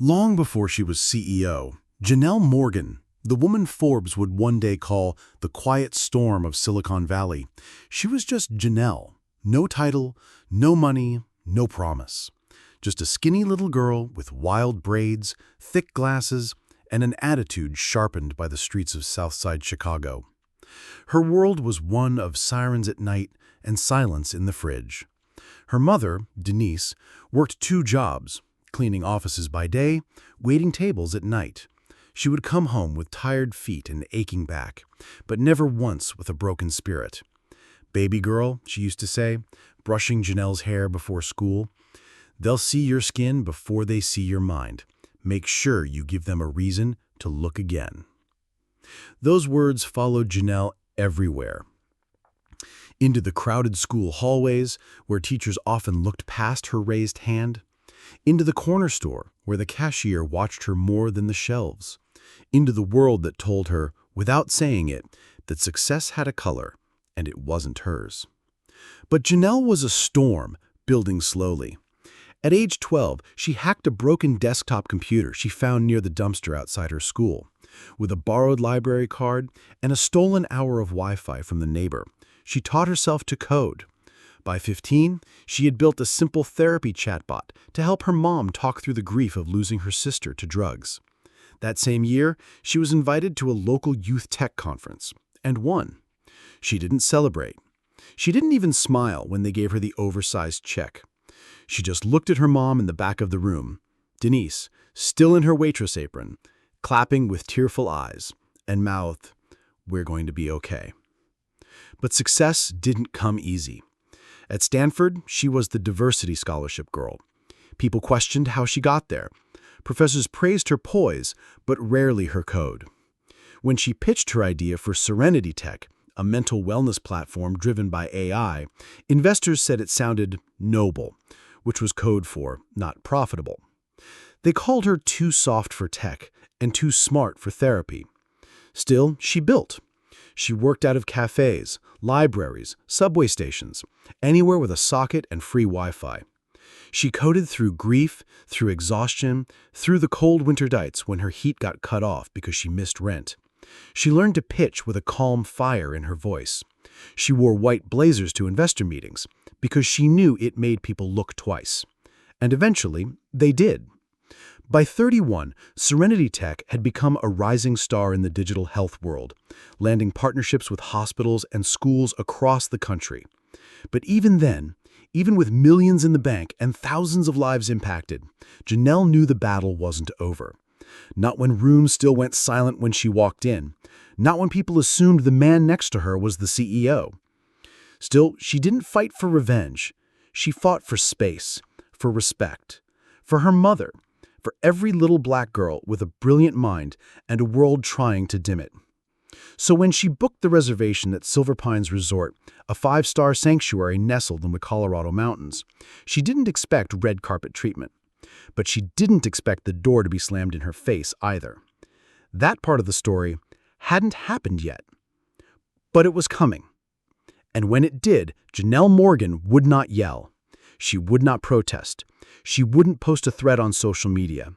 Long before she was CEO, Janelle Morgan, the woman Forbes would one day call the quiet storm of Silicon Valley, she was just Janelle. No title, no money, no promise. Just a skinny little girl with wild braids, thick glasses, and an attitude sharpened by the streets of Southside Chicago. Her world was one of sirens at night and silence in the fridge. Her mother, Denise, worked 2 jobs, cleaning offices by day, waiting tables at night. She would come home with tired feet and aching back, but never once with a broken spirit. "Baby girl," she used to say, brushing Janelle's hair before school, "they'll see your skin before they see your mind. Make sure you give them a reason to look again." Those words followed Janelle everywhere. Into the crowded school hallways, where teachers often looked past her raised hand. Into the corner store, where the cashier watched her more than the shelves. Into the world that told her, without saying it, that success had a color, and it wasn't hers. But Janelle was a storm, building slowly. At age 12, she hacked a broken desktop computer she found near the dumpster outside her school. With a borrowed library card and a stolen hour of Wi-Fi from the neighbor, she taught herself to code. By 15, she had built a simple therapy chatbot to help her mom talk through the grief of losing her sister to drugs. That same year, she was invited to a local youth tech conference, and won. She didn't celebrate. She didn't even smile when they gave her the oversized check. She just looked at her mom in the back of the room, Denise, still in her waitress apron, clapping with tearful eyes, and mouthed, "We're going to be okay." But success didn't come easy. At Stanford, she was the diversity scholarship girl. People questioned how she got there. Professors praised her poise, but rarely her code. When she pitched her idea for Serenity Tech, a mental wellness platform driven by AI, investors said it sounded noble, which was code for not profitable. They called her too soft for tech and too smart for therapy. Still, she built. She worked out of cafes, libraries, subway stations, anywhere with a socket and free Wi-Fi. She coded through grief, through exhaustion, through the cold winter nights when her heat got cut off because she missed rent. She learned to pitch with a calm fire in her voice. She wore white blazers to investor meetings because she knew it made people look twice. And eventually, they did. By 31, Serenity Tech had become a rising star in the digital health world, landing partnerships with hospitals and schools across the country. But even then, even with millions in the bank and thousands of lives impacted, Janelle knew the battle wasn't over. Not when rooms still went silent when she walked in. Not when people assumed the man next to her was the CEO. Still, she didn't fight for revenge. She fought for space, for respect, for her mother, for every little black girl with a brilliant mind and a world trying to dim it. So when she booked the reservation at Silver Pines Resort, a 5-star sanctuary nestled in the Colorado mountains, she didn't expect red carpet treatment. But she didn't expect the door to be slammed in her face either. That part of the story hadn't happened yet. But it was coming. And when it did, Janelle Morgan would not yell. She would not protest. She wouldn't post a thread on social media.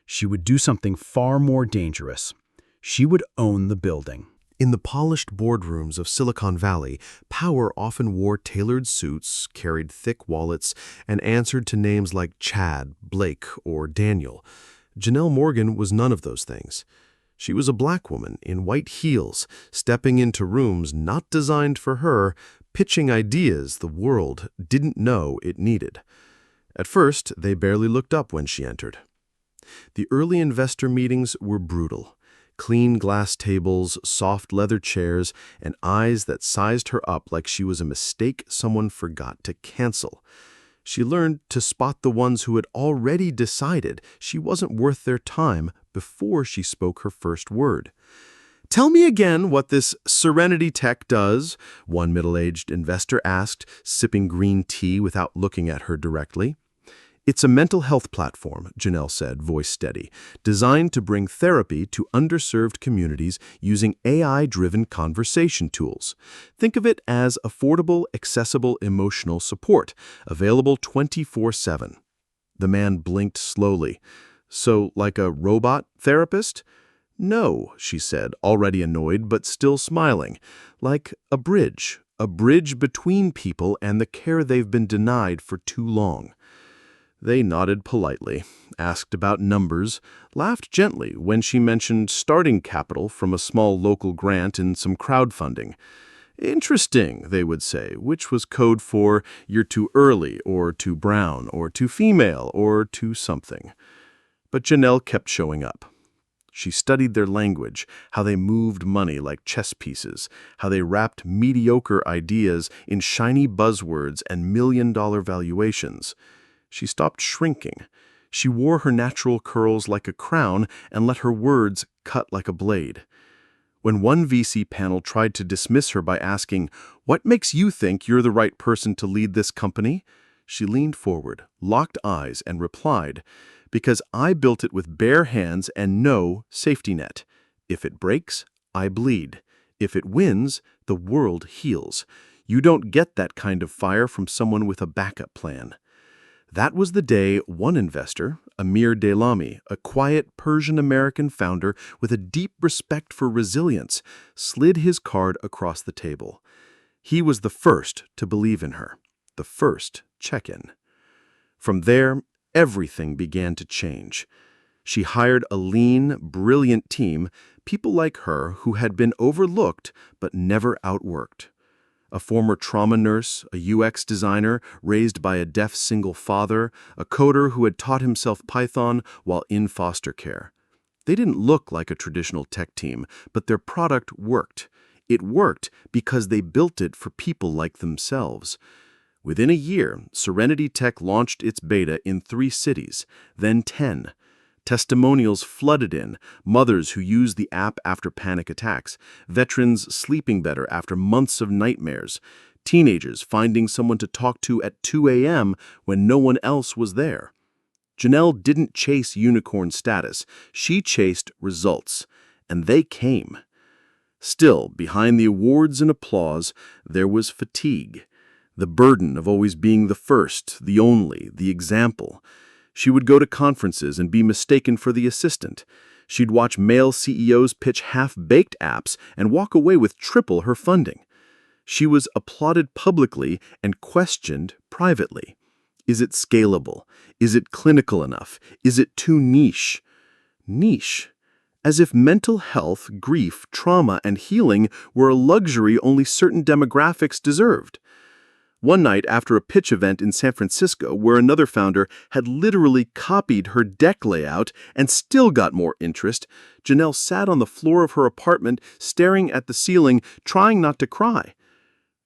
She would do something far more dangerous. She would own the building. In the polished boardrooms of Silicon Valley, power often wore tailored suits, carried thick wallets, and answered to names like Chad, Blake, or Daniel. Janelle Morgan was none of those things. She was a black woman in white heels, stepping into rooms not designed for her, pitching ideas the world didn't know it needed. At first, they barely looked up when she entered. The early investor meetings were brutal. Clean glass tables, soft leather chairs, and eyes that sized her up like she was a mistake someone forgot to cancel. She learned to spot the ones who had already decided she wasn't worth their time before she spoke her first word. "Tell me again what this Serenity Tech does," one middle-aged investor asked, sipping green tea without looking at her directly. "It's a mental health platform," Janelle said, voice steady, "designed to bring therapy to underserved communities using AI-driven conversation tools. Think of it as affordable, accessible emotional support, available 24/7. The man blinked slowly. So, like a robot therapist? No, she said, already annoyed but still smiling. Like a bridge between people and the care they've been denied for too long. They nodded politely, asked about numbers, laughed gently when she mentioned starting capital from a small local grant and some crowdfunding. Interesting, they would say, which was code for you're too early, or too brown, or too female, or too something. But Janelle kept showing up. She studied their language, how they moved money like chess pieces, how they wrapped mediocre ideas in shiny buzzwords and million-dollar valuations. She stopped shrinking. She wore her natural curls like a crown and let her words cut like a blade. When one VC panel tried to dismiss her by asking, "What makes you think you're the right person to lead this company?" she leaned forward, locked eyes, and replied, "Because I built it with bare hands and no safety net. If it breaks, I bleed. If it wins, the world heals. You don't get that kind of fire from someone with a backup plan." That was the day one investor, Amir Delami, a quiet Persian-American founder with a deep respect for resilience, slid his card across the table. He was the first to believe in her, the first check-in. From there, everything began to change. She hired a lean, brilliant team, people like her who had been overlooked but never outworked. A former trauma nurse, a UX designer raised by a deaf single father, a coder who had taught himself Python while in foster care. They didn't look like a traditional tech team, but their product worked. It worked because they built it for people like themselves. Within a year, Serenity Tech launched its beta in 3 cities, then 10. Testimonials flooded in, mothers who used the app after panic attacks, veterans sleeping better after months of nightmares, teenagers finding someone to talk to at 2 a.m. when no one else was there. Janelle didn't chase unicorn status, she chased results, and they came. Still, behind the awards and applause, there was fatigue. The burden of always being the first, the only, the example. She would go to conferences and be mistaken for the assistant. She'd watch male CEOs pitch half-baked apps and walk away with triple her funding. She was applauded publicly and questioned privately. Is it scalable? Is it clinical enough? Is it too niche? Niche. As if mental health, grief, trauma, and healing were a luxury only certain demographics deserved. One night after a pitch event in San Francisco where another founder had literally copied her deck layout and still got more interest, Janelle sat on the floor of her apartment staring at the ceiling, trying not to cry.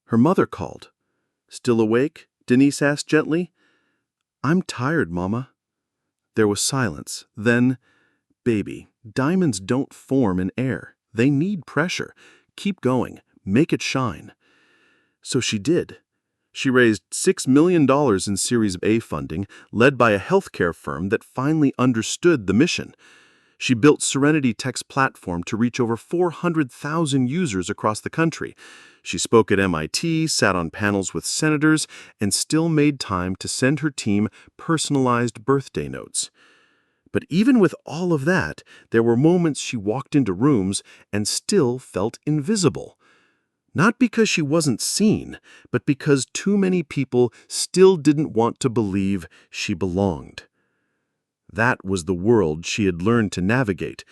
Her mother called. "Still awake?" Denise asked gently. "I'm tired, Mama." There was silence. Then, "Baby, diamonds don't form in air. They need pressure. Keep going. Make it shine." So she did. She raised $6 million in Series A funding, led by a healthcare firm that finally understood the mission. She built Serenity Tech's platform to reach over 400,000 users across the country. She spoke at MIT, sat on panels with senators, and still made time to send her team personalized birthday notes. But even with all of that, there were moments she walked into rooms and still felt invisible. Not because she wasn't seen, but because too many people still didn't want to believe she belonged. That was the world she had learned to navigate,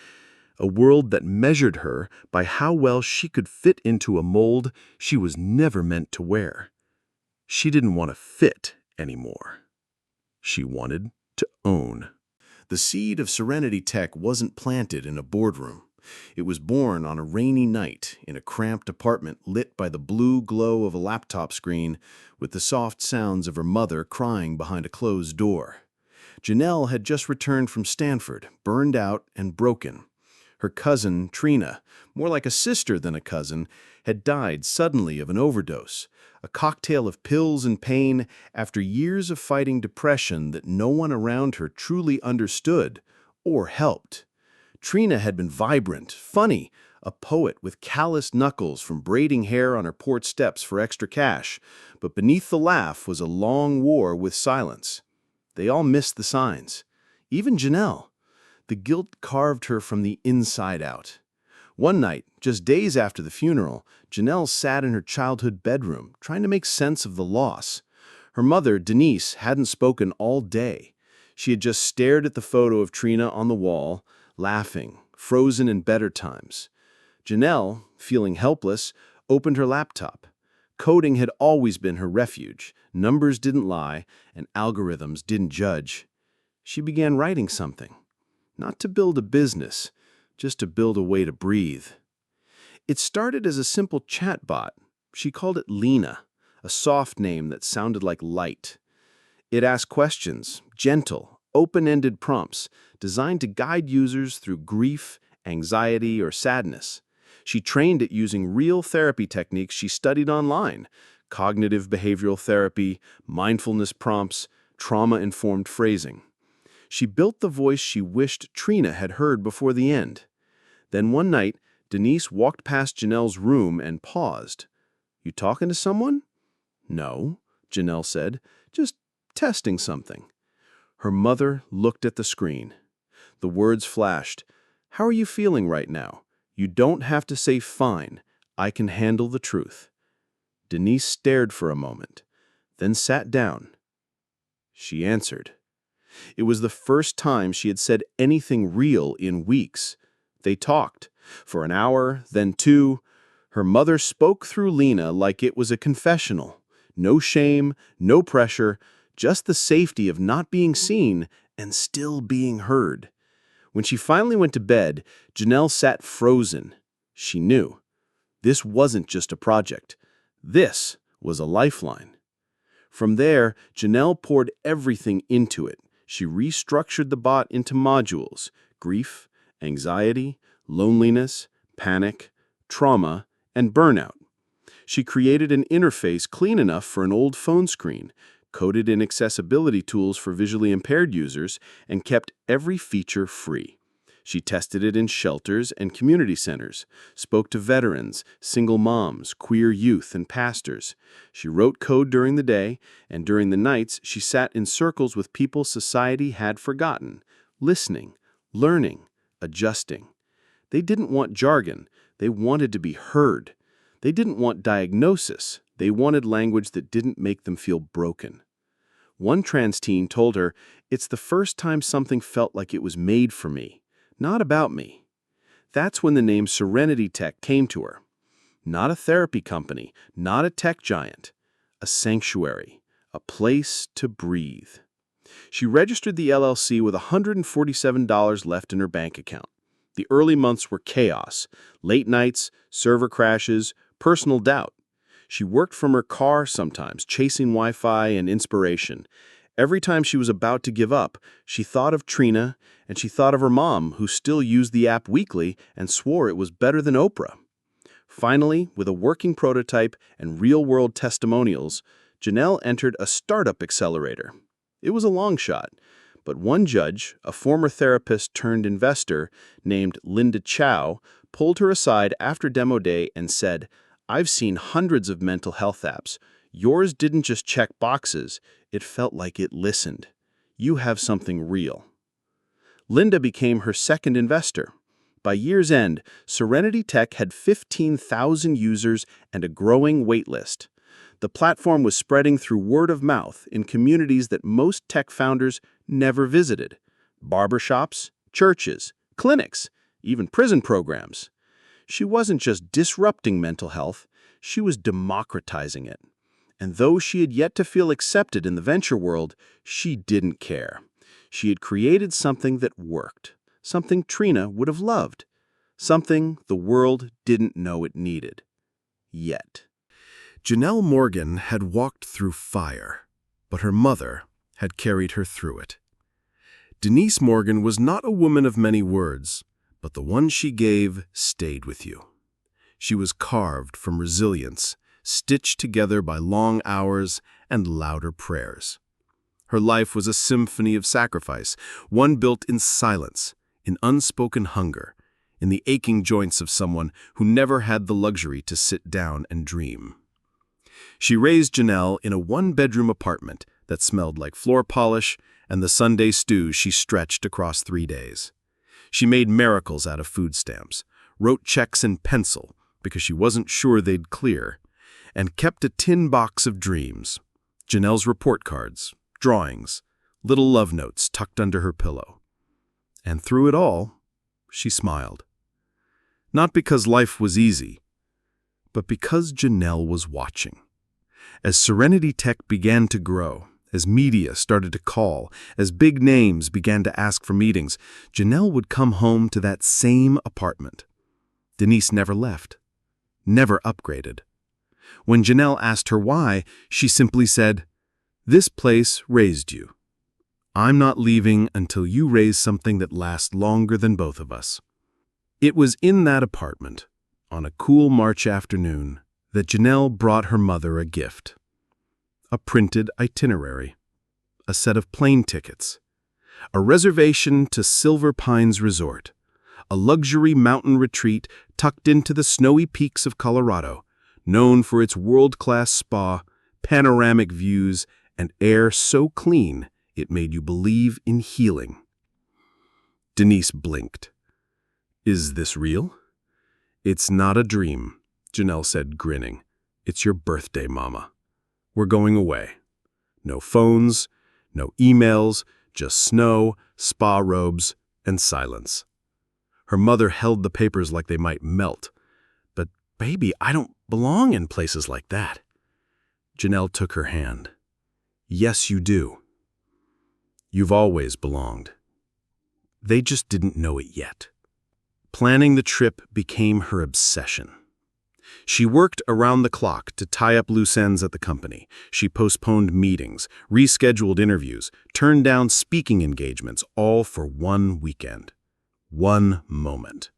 a world that measured her by how well she could fit into a mold she was never meant to wear. She didn't want to fit anymore. She wanted to own. The seed of Serenity Tech wasn't planted in a boardroom. It was born on a rainy night in a cramped apartment lit by the blue glow of a laptop screen with the soft sounds of her mother crying behind a closed door. Janelle had just returned from Stanford, burned out and broken. Her cousin, Trina, more like a sister than a cousin, had died suddenly of an overdose, a cocktail of pills and pain after years of fighting depression that no one around her truly understood or helped. Trina had been vibrant, funny, a poet with calloused knuckles from braiding hair on her porch steps for extra cash, but beneath the laugh was a long war with silence. They all missed the signs. Even Janelle. The guilt carved her from the inside out. One night, just days after the funeral, Janelle sat in her childhood bedroom, trying to make sense of the loss. Her mother, Denise, hadn't spoken all day. She had just stared at the photo of Trina on the wall, laughing, frozen in better times. Janelle, feeling helpless, opened her laptop. Coding had always been her refuge. Numbers didn't lie, and algorithms didn't judge. She began writing something. Not to build a business, just to build a way to breathe. It started as a simple chatbot. She called it Lena, a soft name that sounded like light. It asked questions, gentle, open-ended prompts, designed to guide users through grief, anxiety, or sadness. She trained it using real therapy techniques she studied online: cognitive behavioral therapy, mindfulness prompts, trauma-informed phrasing. She built the voice she wished Trina had heard before the end. Then one night, Denise walked past Janelle's room and paused. "You talking to someone?" "No," Janelle said, "just testing something." Her mother looked at the screen. The words flashed. "How are you feeling right now? You don't have to say fine. I can handle the truth." Denise stared for a moment, then sat down. She answered. It was the first time she had said anything real in weeks. They talked. For an hour, then two. Her mother spoke through Lena like it was a confessional. No shame, no pressure, just the safety of not being seen and still being heard. When she finally went to bed, Janelle sat frozen. She knew. This wasn't just a project. This was a lifeline. From there, Janelle poured everything into it. She restructured the bot into modules: grief, anxiety, loneliness, panic, trauma, and burnout. She created an interface clean enough for an old phone screen, coded in accessibility tools for visually impaired users, and kept every feature free. She tested it in shelters and community centers, spoke to veterans, single moms, queer youth, and pastors. She wrote code during the day, and during the nights she sat in circles with people society had forgotten, listening, learning, adjusting. They didn't want jargon. They wanted to be heard. They didn't want diagnosis. They wanted language that didn't make them feel broken. One trans teen told her, "It's the first time something felt like it was made for me, not about me." That's when the name Serenity Tech came to her. Not a therapy company, not a tech giant. A sanctuary, a place to breathe. She registered the LLC with $147 left in her bank account. The early months were chaos: late nights, server crashes, personal doubt. She worked from her car sometimes, chasing Wi-Fi and inspiration. Every time she was about to give up, she thought of Trina, and she thought of her mom, who still used the app weekly and swore it was better than Oprah. Finally, with a working prototype and real-world testimonials, Janelle entered a startup accelerator. It was a long shot, but one judge, a former therapist turned investor named Linda Chow, pulled her aside after demo day and said, "I've seen hundreds of mental health apps. Yours didn't just check boxes, it felt like it listened. You have something real." Linda became her second investor. By year's end, Serenity Tech had 15,000 users and a growing waitlist. The platform was spreading through word of mouth in communities that most tech founders never visited: barbershops, churches, clinics, even prison programs. She wasn't just disrupting mental health, she was democratizing it. And though she had yet to feel accepted in the venture world, she didn't care. She had created something that worked, something Trina would have loved, something the world didn't know it needed. Yet. Janelle Morgan had walked through fire, but her mother had carried her through it. Denise Morgan was not a woman of many words, but the one she gave stayed with you. She was carved from resilience, stitched together by long hours and louder prayers. Her life was a symphony of sacrifice, one built in silence, in unspoken hunger, in the aching joints of someone who never had the luxury to sit down and dream. She raised Janelle in a one-bedroom apartment that smelled like floor polish and the Sunday stew she stretched across 3 days. She made miracles out of food stamps, wrote checks in pencil because she wasn't sure they'd clear, and kept a tin box of dreams, Janelle's report cards, drawings, little love notes tucked under her pillow. And through it all, she smiled. Not because life was easy, but because Janelle was watching. As Serenity Tech began to grow, as media started to call, as big names began to ask for meetings, Janelle would come home to that same apartment. Denise never left, never upgraded. When Janelle asked her why, she simply said, "This place raised you. I'm not leaving until you raise something that lasts longer than both of us." It was in that apartment, on a cool March afternoon, that Janelle brought her mother a gift. A printed itinerary, a set of plane tickets, a reservation to Silver Pines Resort, a luxury mountain retreat tucked into the snowy peaks of Colorado, known for its world-class spa, panoramic views, and air so clean it made you believe in healing. Denise blinked. "Is this real?" "It's not a dream," Janelle said, grinning. "It's your birthday, Mama. We're going away. No phones, no emails, just snow, spa robes, and silence." Her mother held the papers like they might melt. "But, baby, I don't belong in places like that." Janelle took her hand. "Yes, you do. You've always belonged. They just didn't know it yet." Planning the trip became her obsession. She worked around the clock to tie up loose ends at the company. She postponed meetings, rescheduled interviews, turned down speaking engagements, all for one weekend. One moment.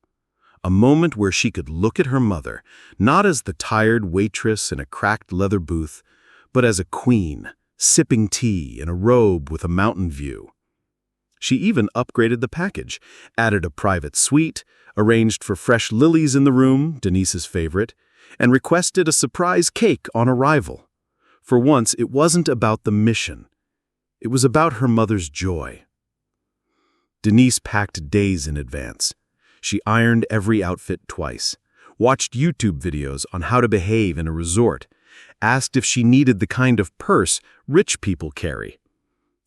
A moment where she could look at her mother, not as the tired waitress in a cracked leather booth, but as a queen, sipping tea in a robe with a mountain view. She even upgraded the package, added a private suite, arranged for fresh lilies in the room, Denise's favorite, and requested a surprise cake on arrival. For once, it wasn't about the mission. It was about her mother's joy. Denise packed days in advance. She ironed every outfit twice, watched YouTube videos on how to behave in a resort, asked if she needed the kind of purse rich people carry.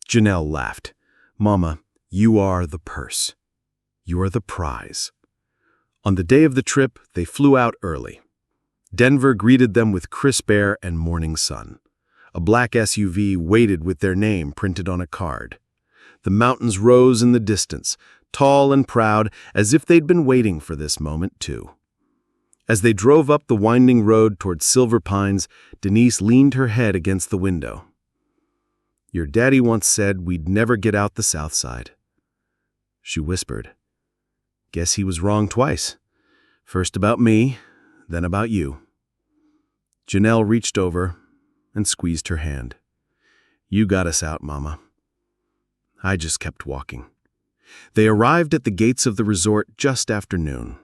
Janelle laughed. "Mama, you are the purse. You are the prize." On the day of the trip, they flew out early. Denver greeted them with crisp air and morning sun. A black SUV waited with their name printed on a card. The mountains rose in the distance, tall and proud, as if they'd been waiting for this moment too. As they drove up the winding road toward Silver Pines, Denise leaned her head against the window. "Your daddy once said we'd never get out the south side." She whispered. "Guess he was wrong twice. First about me, then about you." Janelle reached over and squeezed her hand. "You got us out, Mama." I just kept walking. They arrived at the gates of the resort just after noon.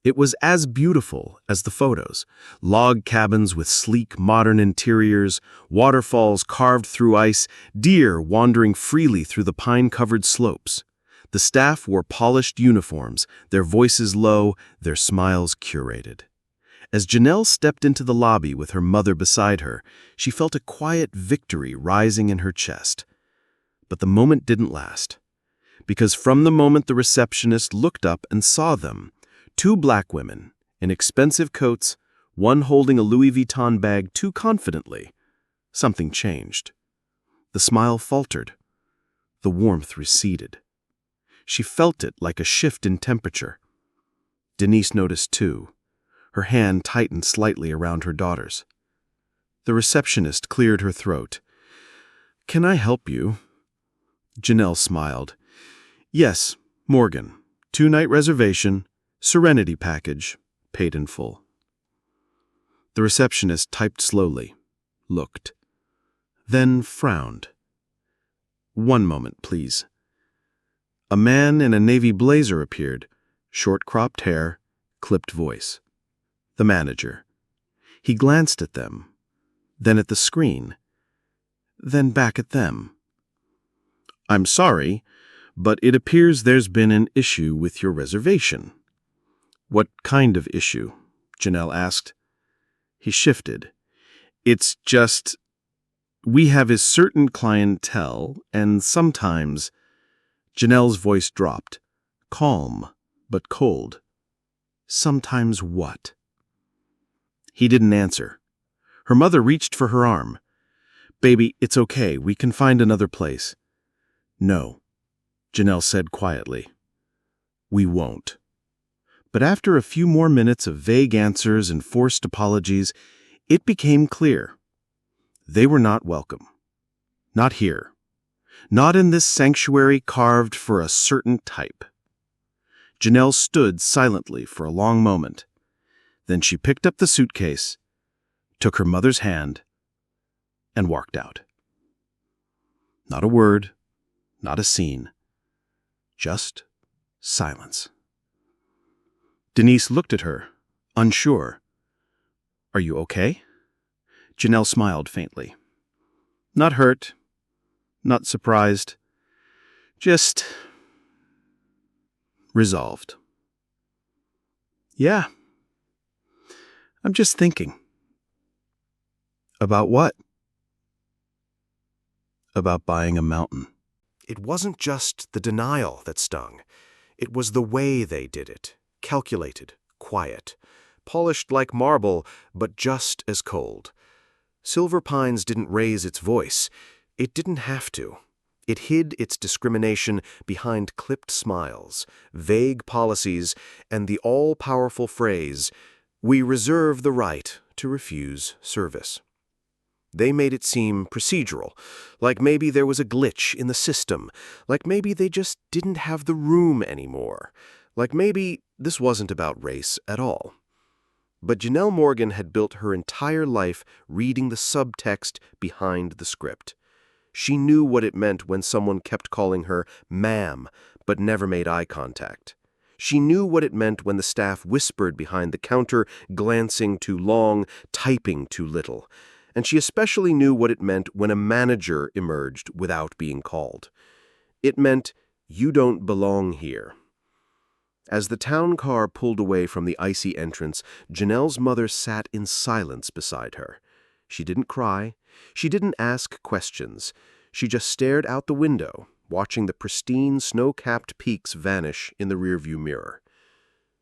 It was as beautiful as the photos. Log cabins with sleek, modern interiors, waterfalls carved through ice, deer wandering freely through the pine-covered slopes. The staff wore polished uniforms, their voices low, their smiles curated. As Janelle stepped into the lobby with her mother beside her, she felt a quiet victory rising in her chest. But the moment didn't last. Because from the moment the receptionist looked up and saw them, two black women, in expensive coats, one holding a Louis Vuitton bag too confidently, something changed. The smile faltered. The warmth receded. She felt it like a shift in temperature. Denise noticed too. Her hand tightened slightly around her daughter's. The receptionist cleared her throat. "Can I help you?" Janelle smiled. "Yes, Morgan. 2-night reservation, Serenity package, paid in full." The receptionist typed slowly, looked, then frowned. "One moment, please." A man in a navy blazer appeared, short-cropped hair, clipped voice. The manager. He glanced at them, then at the screen, then back at them. "I'm sorry, but it appears there's been an issue with your reservation." "What kind of issue?" Janelle asked. He shifted. "It's just, we have a certain clientele, and sometimes—" Janelle's voice dropped, calm but cold. "Sometimes what?" He didn't answer. Her mother reached for her arm. "Baby, it's okay. We can find another place." "No," Janelle said quietly. "We won't." But after a few more minutes of vague answers and forced apologies, it became clear. They were not welcome. Not here. Not in this sanctuary carved for a certain type. Janelle stood silently for a long moment. Then she picked up the suitcase, took her mother's hand, and walked out. Not a word, not a scene. Just silence. Denise looked at her, unsure. "Are you okay?" Janelle smiled faintly. "Not hurt, not surprised, just resolved." "Yeah, I'm just thinking." "About what?" "About buying a mountain." It wasn't just the denial that stung. It was the way they did it. Calculated, quiet, polished like marble, but just as cold. Silver Pines didn't raise its voice. It didn't have to. It hid its discrimination behind clipped smiles, vague policies, and the all-powerful phrase, "We reserve the right to refuse service." They made it seem procedural, like maybe there was a glitch in the system, like maybe they just didn't have the room anymore, like maybe this wasn't about race at all. But Janelle Morgan had built her entire life reading the subtext behind the script. She knew what it meant when someone kept calling her ma'am, but never made eye contact. She knew what it meant when the staff whispered behind the counter, glancing too long, typing too little. And she especially knew what it meant when a manager emerged without being called. It meant, "You don't belong here." As the town car pulled away from the icy entrance, Janelle's mother sat in silence beside her. She didn't cry. She didn't ask questions. She just stared out the window, watching the pristine snow-capped peaks vanish in the rearview mirror.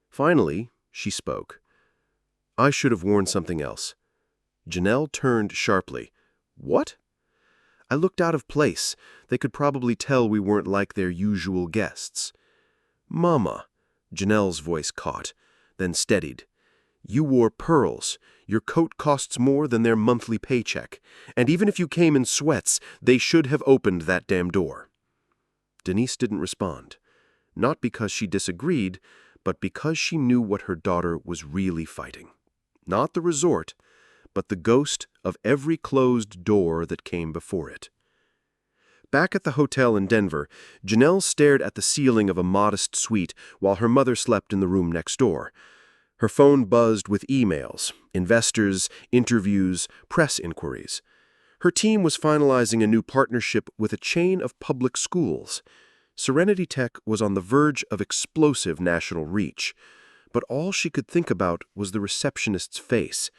Finally, she spoke. "I should have worn something else." Janelle turned sharply. "What?" "I looked out of place. They could probably tell we weren't like their usual guests." "Mama," Janelle's voice caught, then steadied. "You wore pearls. Your coat costs more than their monthly paycheck. And even if you came in sweats, they should have opened that damn door." Denise didn't respond. Not because she disagreed, but because she knew what her daughter was really fighting. Not the resort, but the ghost of every closed door that came before it. Back at the hotel in Denver, Janelle stared at the ceiling of a modest suite while her mother slept in the room next door. Her phone buzzed with emails, investors, interviews, press inquiries. Her team was finalizing a new partnership with a chain of public schools. Serenity Tech was on the verge of explosive national reach, but all she could think about was the receptionist's face,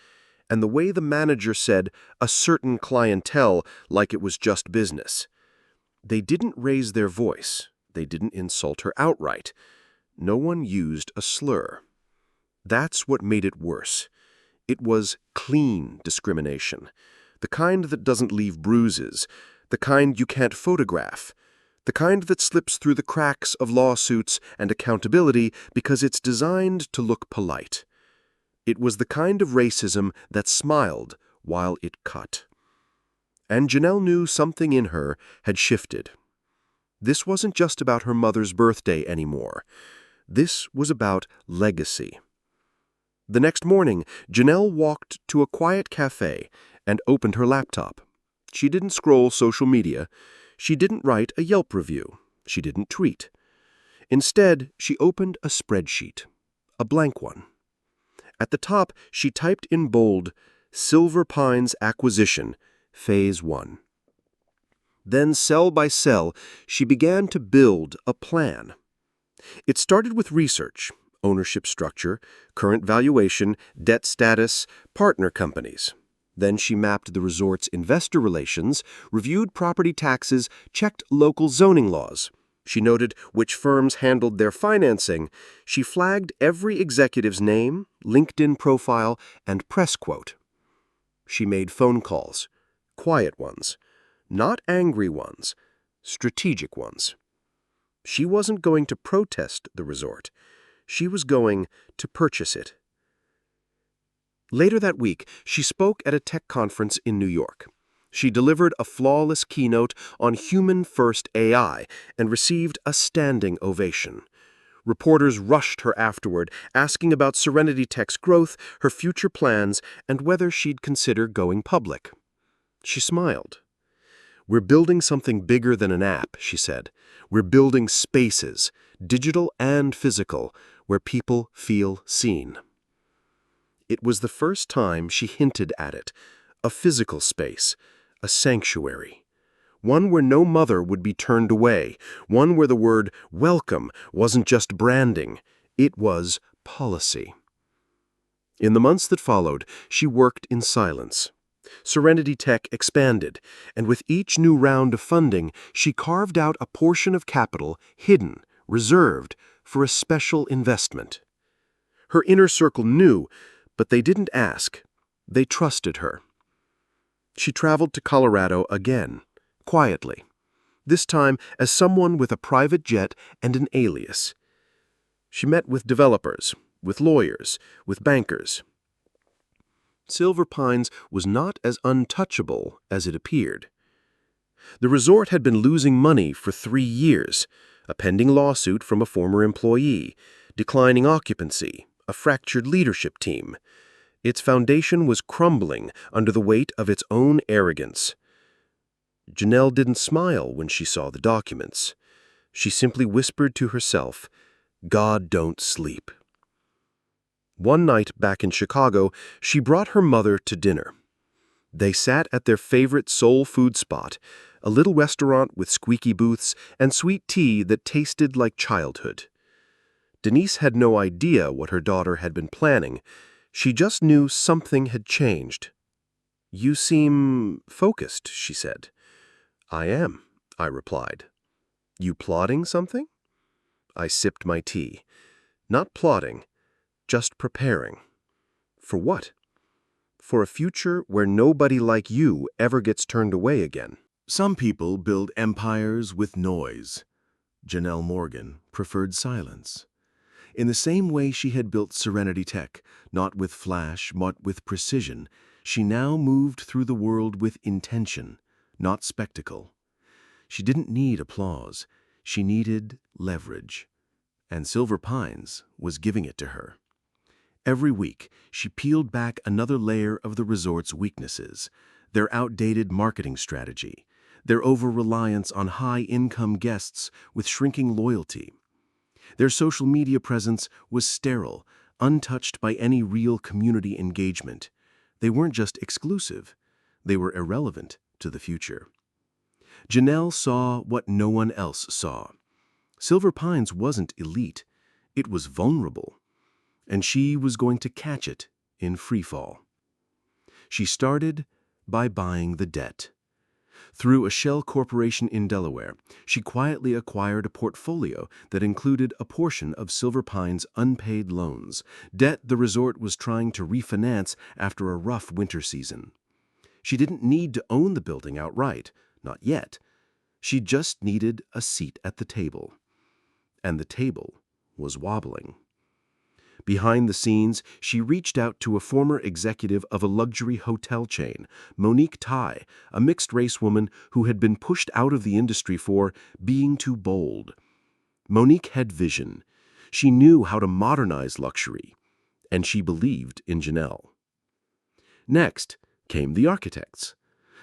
and the way the manager said "a certain clientele" like it was just business. They didn't raise their voice. They didn't insult her outright. No one used a slur. That's what made it worse. It was clean discrimination. The kind that doesn't leave bruises. The kind you can't photograph. The kind that slips through the cracks of lawsuits and accountability because it's designed to look polite. It was the kind of racism that smiled while it cut. And Janelle knew something in her had shifted. This wasn't just about her mother's birthday anymore. This was about legacy. The next morning, Janelle walked to a quiet cafe and opened her laptop. She didn't scroll social media. She didn't write a Yelp review. She didn't tweet. Instead, she opened a spreadsheet, a blank one. At the top, she typed in bold, "Silver Pines Acquisition, Phase 1." Then, cell by cell, she began to build a plan. It started with research, ownership structure, current valuation, debt status, partner companies. Then she mapped the resort's investor relations, reviewed property taxes, checked local zoning laws. She noted which firms handled their financing. She flagged every executive's name, LinkedIn profile, and press quote. She made phone calls, quiet ones, not angry ones, strategic ones. She wasn't going to protest the resort. She was going to purchase it. Later that week, she spoke at a tech conference in New York. She delivered a flawless keynote on human-first AI and received a standing ovation. Reporters rushed her afterward, asking about Serenity Tech's growth, her future plans, and whether she'd consider going public. She smiled. "We're building something bigger than an app," she said. "We're building spaces, digital and physical, where people feel seen." It was the first time she hinted at it, a physical space, a sanctuary. One where no mother would be turned away, one where the word welcome wasn't just branding, it was policy. In the months that followed, she worked in silence. Serenity Tech expanded, and with each new round of funding, she carved out a portion of capital hidden, reserved, for a special investment. Her inner circle knew, but they didn't ask. They trusted her. She traveled to Colorado again, quietly, this time as someone with a private jet and an alias. She met with developers, with lawyers, with bankers. Silver Pines was not as untouchable as it appeared. The resort had been losing money for 3 years, a pending lawsuit from a former employee, declining occupancy, a fractured leadership team. Its foundation was crumbling under the weight of its own arrogance. Janelle didn't smile when she saw the documents. She simply whispered to herself, "God don't sleep." One night back in Chicago, she brought her mother to dinner. They sat at their favorite soul food spot, a little restaurant with squeaky booths and sweet tea that tasted like childhood. Denise had no idea what her daughter had been planning. She just knew something had changed. "You seem focused," she said. "I am," I replied. "You plotting something?" I sipped my tea. "Not plotting, just preparing." "For what?" "For a future where nobody like you ever gets turned away again." Some people build empires with noise. Janelle Morgan preferred silence. In the same way she had built Serenity Tech, not with flash, but with precision, she now moved through the world with intention, not spectacle. She didn't need applause. She needed leverage. And Silver Pines was giving it to her. Every week, she peeled back another layer of the resort's weaknesses, their outdated marketing strategy, their over-reliance on high-income guests with shrinking loyalty. Their social media presence was sterile, untouched by any real community engagement. They weren't just exclusive, they were irrelevant to the future. Janelle saw what no one else saw. Silver Pines wasn't elite, it was vulnerable, and she was going to catch it in freefall. She started by buying the debt. Through a shell corporation in Delaware, she quietly acquired a portfolio that included a portion of Silver Pine's unpaid loans, debt the resort was trying to refinance after a rough winter season. She didn't need to own the building outright, not yet. She just needed a seat at the table. And the table was wobbling. Behind the scenes, she reached out to a former executive of a luxury hotel chain, Monique Tai, a mixed-race woman who had been pushed out of the industry for being too bold. Monique had vision. She knew how to modernize luxury, and she believed in Janelle. Next came the architects.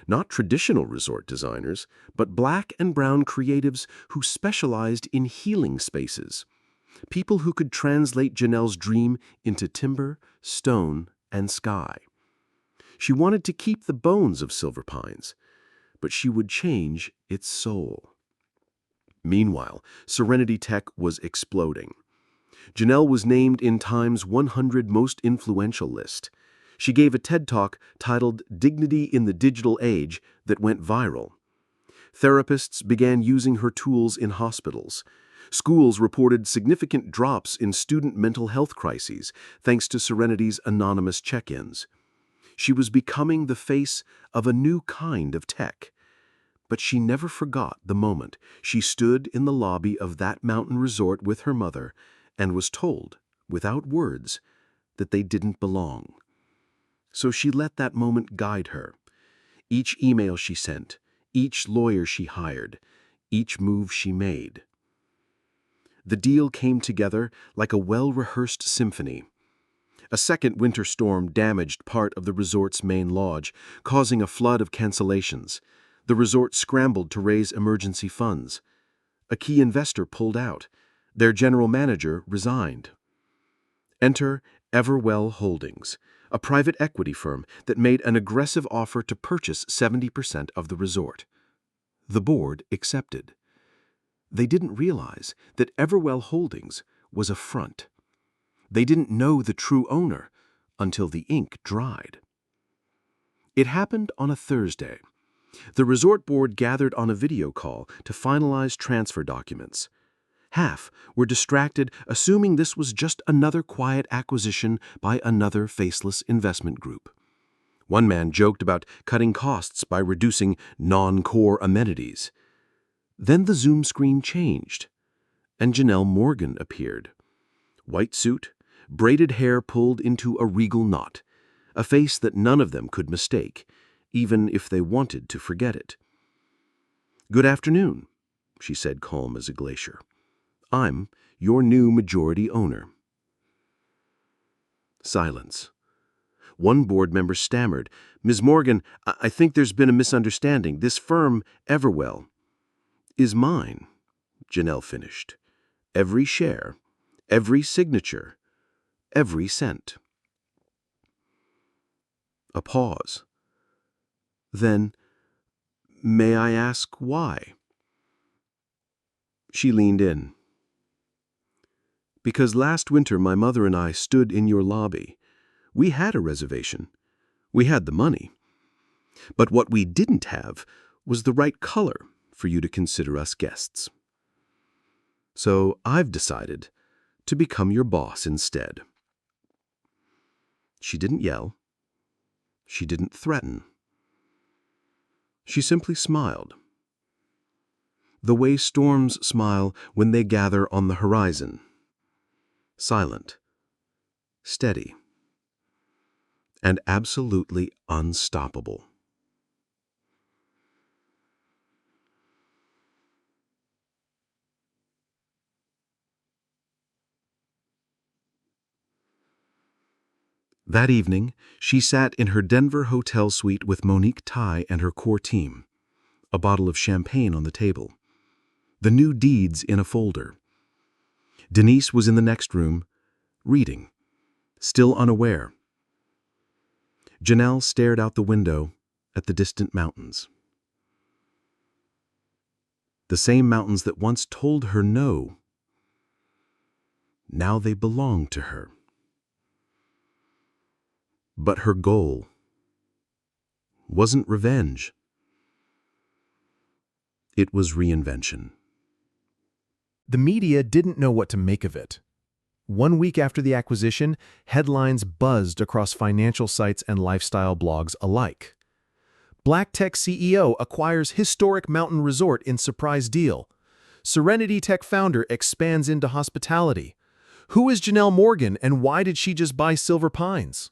Not traditional resort designers, but black and brown creatives who specialized in healing spaces. People who could translate Janelle's dream into timber, stone, and sky. She wanted to keep the bones of Silver Pines, but she would change its soul. Meanwhile, Serenity Tech was exploding. Janelle was named in Time's 100 Most Influential list. She gave a TED Talk titled Dignity in the Digital Age that went viral. Therapists began using her tools in hospitals. Schools reported significant drops in student mental health crises thanks to Serenity's anonymous check-ins. She was becoming the face of a new kind of tech. But she never forgot the moment she stood in the lobby of that mountain resort with her mother and was told, without words, that they didn't belong. So she let that moment guide her. Each email she sent, each lawyer she hired, each move she made. The deal came together like a well-rehearsed symphony. A second winter storm damaged part of the resort's main lodge, causing a flood of cancellations. The resort scrambled to raise emergency funds. A key investor pulled out. Their general manager resigned. Enter Everwell Holdings, a private equity firm that made an aggressive offer to purchase 70% of the resort. The board accepted. They didn't realize that Everwell Holdings was a front. They didn't know the true owner until the ink dried. It happened on a Thursday. The resort board gathered on a video call to finalize transfer documents. Half were distracted, assuming this was just another quiet acquisition by another faceless investment group. One man joked about cutting costs by reducing non-core amenities. Then the Zoom screen changed, and Janelle Morgan appeared. White suit, braided hair pulled into a regal knot, a face that none of them could mistake, even if they wanted to forget it. "Good afternoon," she said, calm as a glacier. "I'm your new majority owner." Silence. One board member stammered, "Ms. Morgan, I think there's been a misunderstanding. This firm, Everwell, is mine," Janelle finished. "Every share, every signature, every cent." A pause. Then, "May I ask why?" She leaned in. "Because last winter my mother and I stood in your lobby. We had a reservation. We had the money. But what we didn't have was the right color for you to consider us guests. So I've decided to become your boss instead." She didn't yell. She didn't threaten. She simply smiled. The way storms smile when they gather on the horizon. Silent, steady, and absolutely unstoppable. That evening, she sat in her Denver hotel suite with Monique Tai and her core team, a bottle of champagne on the table, the new deeds in a folder. Denise was in the next room, reading, still unaware. Janelle stared out the window at the distant mountains. The same mountains that once told her no. Now they belonged to her. But her goal wasn't revenge. It was reinvention. The media didn't know what to make of it. 1 week after the acquisition, headlines buzzed across financial sites and lifestyle blogs alike. Black Tech CEO acquires historic mountain resort in surprise deal. Serenity Tech founder expands into hospitality. Who is Janelle Morgan and why did she just buy Silver Pines?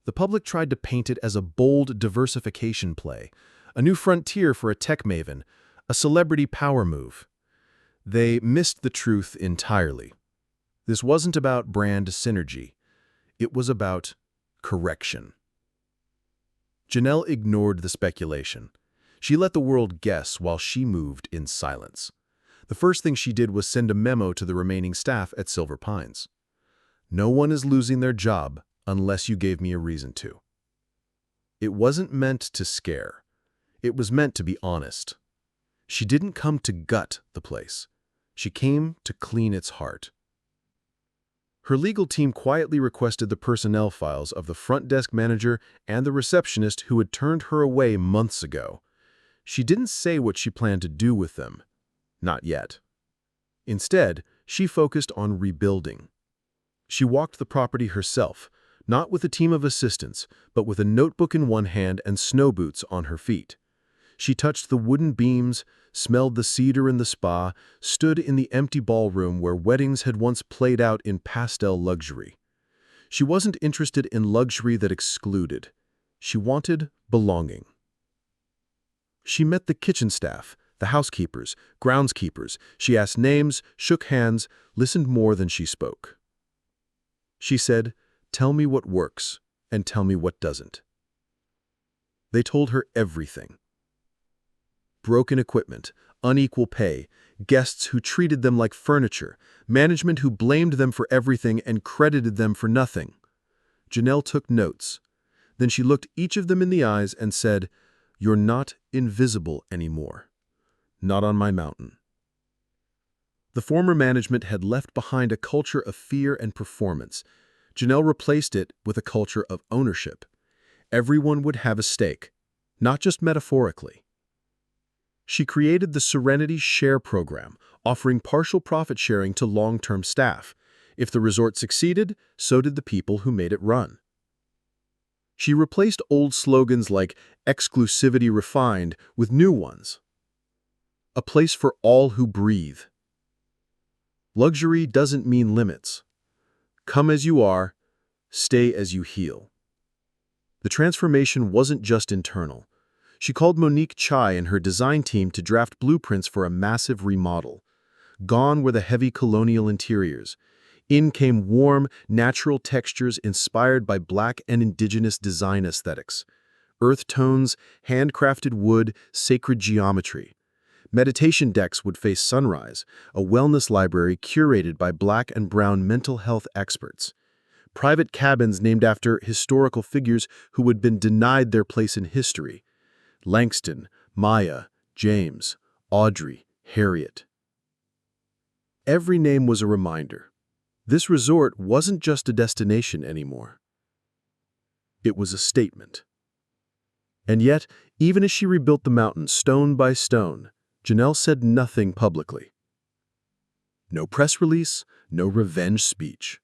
The public tried to paint it as a bold diversification play, a new frontier for a tech maven, a celebrity power move. They missed the truth entirely. This wasn't about brand synergy. It was about correction. Janelle ignored the speculation. She let the world guess while she moved in silence. The first thing she did was send a memo to the remaining staff at Silver Pines. "No one is losing their job unless you gave me a reason to." It wasn't meant to scare. It was meant to be honest. She didn't come to gut the place. She came to clean its heart. Her legal team quietly requested the personnel files of the front desk manager and the receptionist who had turned her away months ago. She didn't say what she planned to do with them. Not yet. Instead, she focused on rebuilding. She walked the property herself, not with a team of assistants, but with a notebook in one hand and snow boots on her feet. She touched the wooden beams, smelled the cedar in the spa, stood in the empty ballroom where weddings had once played out in pastel luxury. She wasn't interested in luxury that excluded. She wanted belonging. She met the kitchen staff, the housekeepers, groundskeepers. She asked names, shook hands, listened more than she spoke. She said, "Tell me what works, and tell me what doesn't." They told her everything. Broken equipment, unequal pay, guests who treated them like furniture, management who blamed them for everything and credited them for nothing. Janelle took notes. Then she looked each of them in the eyes and said, "You're not invisible anymore. Not on my mountain." The former management had left behind a culture of fear and performance. Janelle replaced it with a culture of ownership. Everyone would have a stake, not just metaphorically. She created the Serenity Share program, offering partial profit sharing to long-term staff. If the resort succeeded, so did the people who made it run. She replaced old slogans like exclusivity refined with new ones. A place for all who breathe. Luxury doesn't mean limits. Come as you are, stay as you heal. The transformation wasn't just internal. She called Monique Chai and her design team to draft blueprints for a massive remodel. Gone were the heavy colonial interiors. In came warm, natural textures inspired by Black and Indigenous design aesthetics. Earth tones, handcrafted wood, sacred geometry. Meditation decks would face sunrise, a wellness library curated by Black and brown mental health experts. Private cabins named after historical figures who had been denied their place in history. Langston, Maya, James, Audrey, Harriet. Every name was a reminder. This resort wasn't just a destination anymore. It was a statement. And yet, even as she rebuilt the mountain stone by stone, Janelle said nothing publicly. No press release, no revenge speech.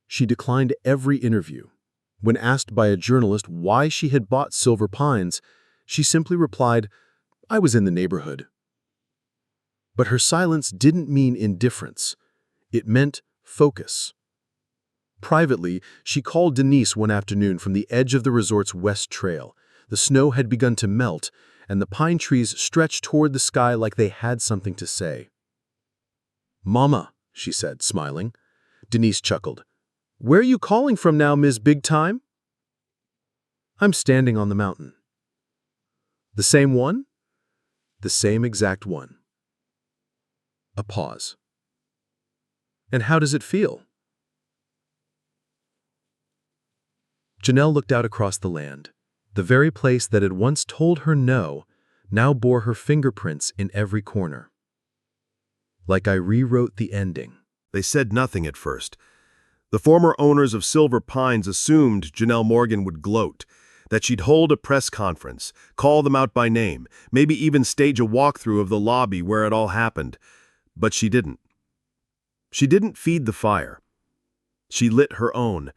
She declined every interview. When asked by a journalist why she had bought Silver Pines, she simply replied, "I was in the neighborhood." But her silence didn't mean indifference. It meant focus. Privately, she called Denise one afternoon from the edge of the resort's west trail. The snow had begun to melt, and the pine trees stretched toward the sky like they had something to say. "Mama," she said, smiling. Denise chuckled. "Where are you calling from now, Ms. Big Time?" "I'm standing on the mountain." "The same one?" "The same exact one." A pause. "And how does it feel?" Janelle looked out across the land. The very place that had once told her no, now bore her fingerprints in every corner. Like I rewrote the ending. They said nothing at first. The former owners of Silver Pines assumed Janelle Morgan would gloat, that she'd hold a press conference, call them out by name, maybe even stage a walkthrough of the lobby where it all happened. But she didn't. She didn't feed the fire. She lit her own.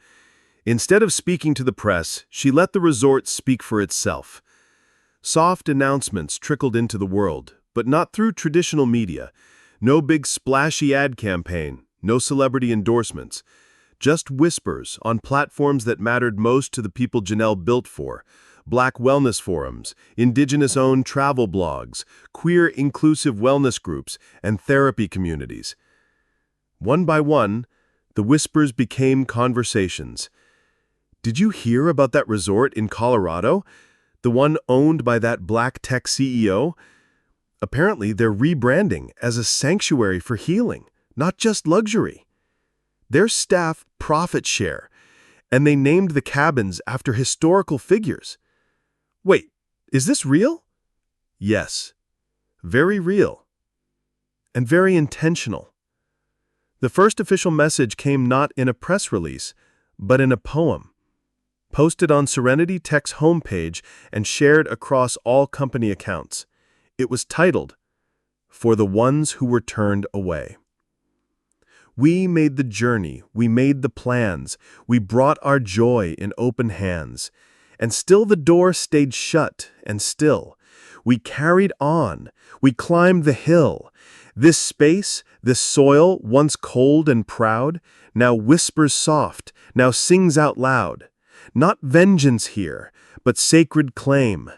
Instead of speaking to the press, she let the resort speak for itself. Soft announcements trickled into the world, but not through traditional media. No big splashy ad campaign, no celebrity endorsements. Just whispers on platforms that mattered most to the people Janelle built for. Black wellness forums, Indigenous-owned travel blogs, queer inclusive wellness groups, and therapy communities. One by one, the whispers became conversations. "Did you hear about that resort in Colorado? The one owned by that Black tech CEO? Apparently, they're rebranding as a sanctuary for healing, not just luxury. Their staff profit share, and they named the cabins after historical figures. Wait, Is this real? Yes. Very real. And very intentional. The first official message came not in a press release, but in a poem, posted on Serenity Tech's homepage and shared across all company accounts. It was titled, "For the Ones Who Were Turned Away." We made the journey, we made the plans, we brought our joy in open hands, and still the door stayed shut, and still we carried on, we climbed the hill. This space, this soil, once cold and proud, now whispers soft, now sings out loud. Not vengeance here, but sacred claim.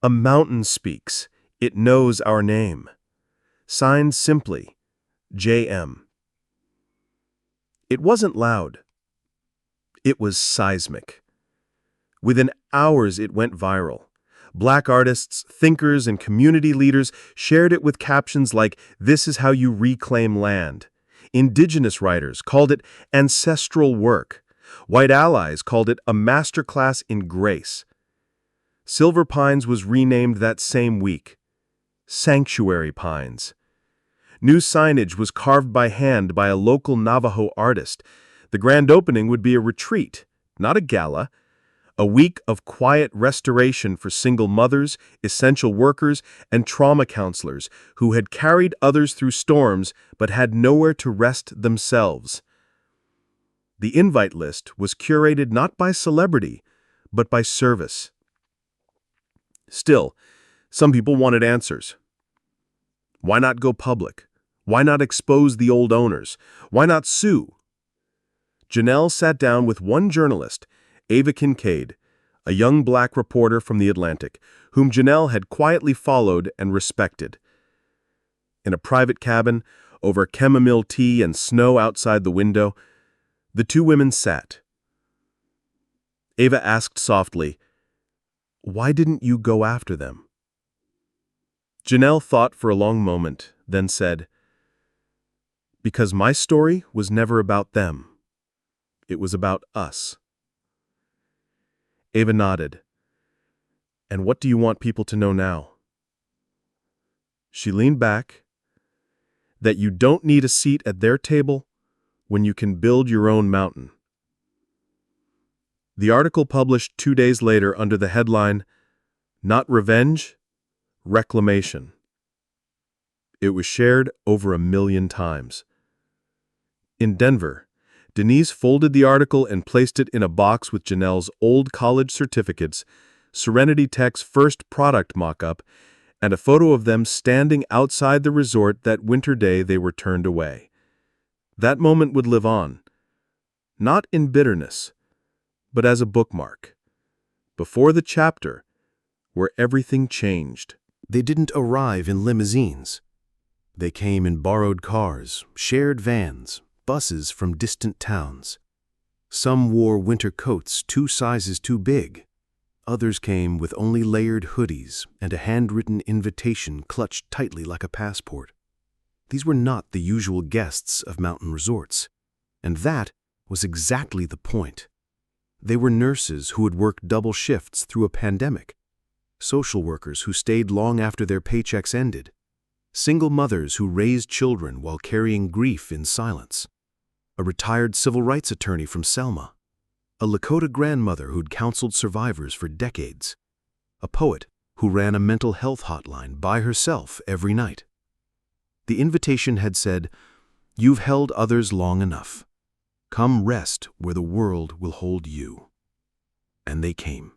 A mountain speaks, it knows our name. Signed simply, J.M. It wasn't loud. It was seismic. Within hours it went viral. Black artists, thinkers, and community leaders shared it with captions like, "This is how you reclaim land." Indigenous writers called it ancestral work. White allies called it a masterclass in grace. Silver Pines was renamed that same week. Sanctuary Pines. New signage was carved by hand by a local Navajo artist. The grand opening would be a retreat, not a gala. A week of quiet restoration for single mothers, essential workers, and trauma counselors who had carried others through storms but had nowhere to rest themselves. The invite list was curated not by celebrity, but by service. Still, some people wanted answers. Why not go public? Why not expose the old owners? Why not sue? Janelle sat down with one journalist, Ava Kincaid, a young black reporter from The Atlantic, whom Janelle had quietly followed and respected. In a private cabin, over chamomile tea and snow outside the window, the two women sat. Ava asked softly, "Why didn't you go after them?" Janelle thought for a long moment, then said, "Because my story was never about them. It was about us." Ava nodded. "And what do you want people to know now?" She leaned back. "That you don't need a seat at their table when you can build your own mountain." The article published 2 days later under the headline, "Not Revenge, Reclamation." It was shared over 1 million times. In Denver, Denise folded the article and placed it in a box with Janelle's old college certificates, Serenity Tech's first product mock-up, and a photo of them standing outside the resort that winter day they were turned away. That moment would live on, not in bitterness, but as a bookmark, before the chapter where everything changed. They didn't arrive in limousines. They came in borrowed cars, shared vans, buses from distant towns. Some wore winter coats 2 sizes too big. Others came with only layered hoodies and a handwritten invitation clutched tightly like a passport. These were not the usual guests of mountain resorts, and that was exactly the point. They were nurses who had worked double shifts through a pandemic, social workers who stayed long after their paychecks ended, single mothers who raised children while carrying grief in silence, a retired civil rights attorney from Selma, a Lakota grandmother who'd counseled survivors for decades, a poet who ran a mental health hotline by herself every night. The invitation had said, "You've held others long enough. Come rest where the world will hold you." And they came.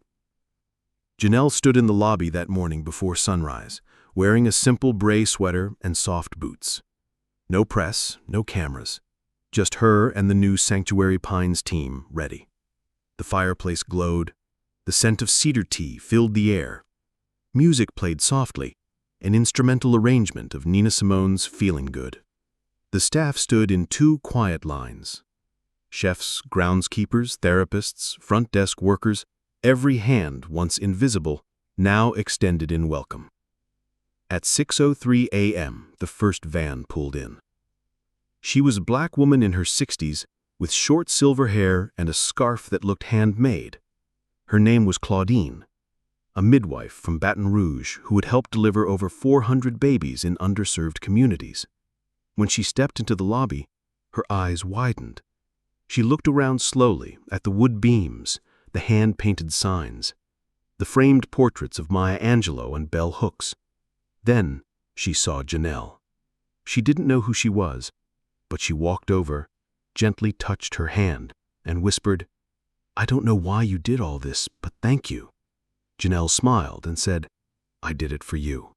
Janelle stood in the lobby that morning before sunrise, wearing a simple bray sweater and soft boots. No press, no cameras. Just her and the new Sanctuary Pines team ready. The fireplace glowed. The scent of cedar tea filled the air. Music played softly, an instrumental arrangement of Nina Simone's Feeling Good. The staff stood in 2 quiet lines. Chefs, groundskeepers, therapists, front desk workers, every hand once invisible, now extended in welcome. At 6:03 a.m., the first van pulled in. She was a black woman in her 60s, with short silver hair and a scarf that looked handmade. Her name was Claudine. a midwife from Baton Rouge who had helped deliver over 400 babies in underserved communities. When she stepped into the lobby, her eyes widened. She looked around slowly at the wood beams, the hand-painted signs, the framed portraits of Maya Angelou and Bell Hooks. Then she saw Janelle. She didn't know who she was, but she walked over, gently touched her hand, and whispered, "I don't know why you did all this, but thank you." Janelle smiled and said, "I did it for you."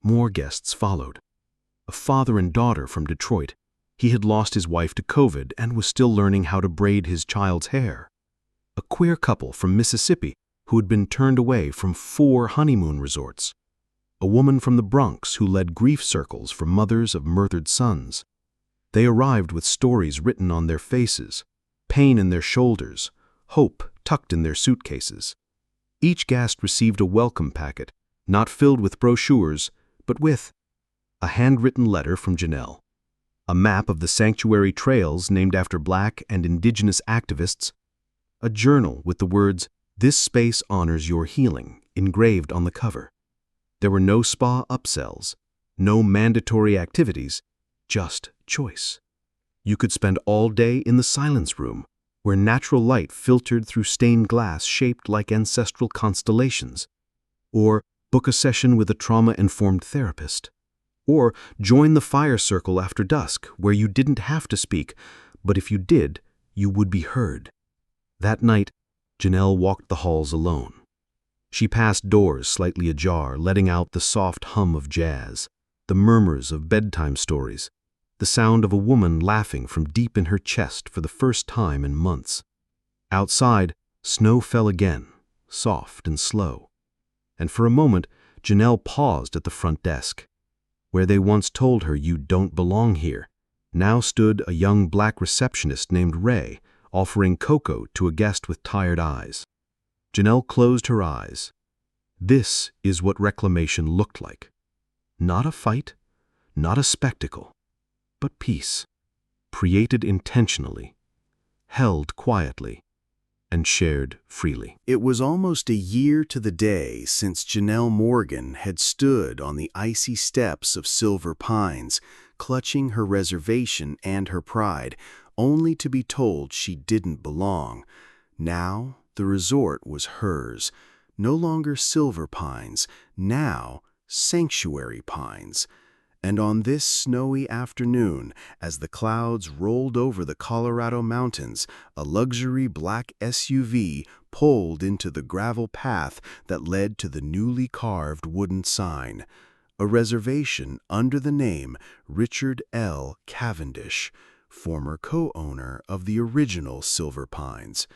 More guests followed. A father and daughter from Detroit. He had lost his wife to COVID and was still learning how to braid his child's hair. A queer couple from Mississippi who had been turned away from 4 honeymoon resorts. A woman from the Bronx who led grief circles for mothers of murdered sons. They arrived with stories written on their faces, pain in their shoulders, hope tucked in their suitcases. Each guest received a welcome packet, not filled with brochures, but with a handwritten letter from Janelle, a map of the sanctuary trails named after Black and Indigenous activists, a journal with the words, "This space honors your healing," engraved on the cover. There were no spa upsells, no mandatory activities, just choice. You could spend all day in the silence room, where natural light filtered through stained glass shaped like ancestral constellations, or book a session with a trauma-informed therapist, or join the fire circle after dusk, where you didn't have to speak, but if you did, you would be heard. That night, Janelle walked the halls alone. She passed doors slightly ajar, letting out the soft hum of jazz, the murmurs of bedtime stories, the sound of a woman laughing from deep in her chest for the first time in months. Outside, snow fell again, soft and slow. And for a moment, Janelle paused at the front desk. Where they once told her you don't belong here, now stood a young Black receptionist named Ray, offering cocoa to a guest with tired eyes. Janelle closed her eyes. This is what reclamation looked like. Not a fight, not a spectacle, but peace, created intentionally, held quietly, and shared freely. It was almost a year to the day since Janelle Morgan had stood on the icy steps of Silver Pines, clutching her reservation and her pride, only to be told she didn't belong. Now, the resort was hers. No longer Silver Pines, now Sanctuary Pines. And on this snowy afternoon, as the clouds rolled over the Colorado mountains, a luxury black SUV pulled into the gravel path that led to the newly carved wooden sign, a reservation under the name Richard L. Cavendish, former co-owner of the original Silver Pines.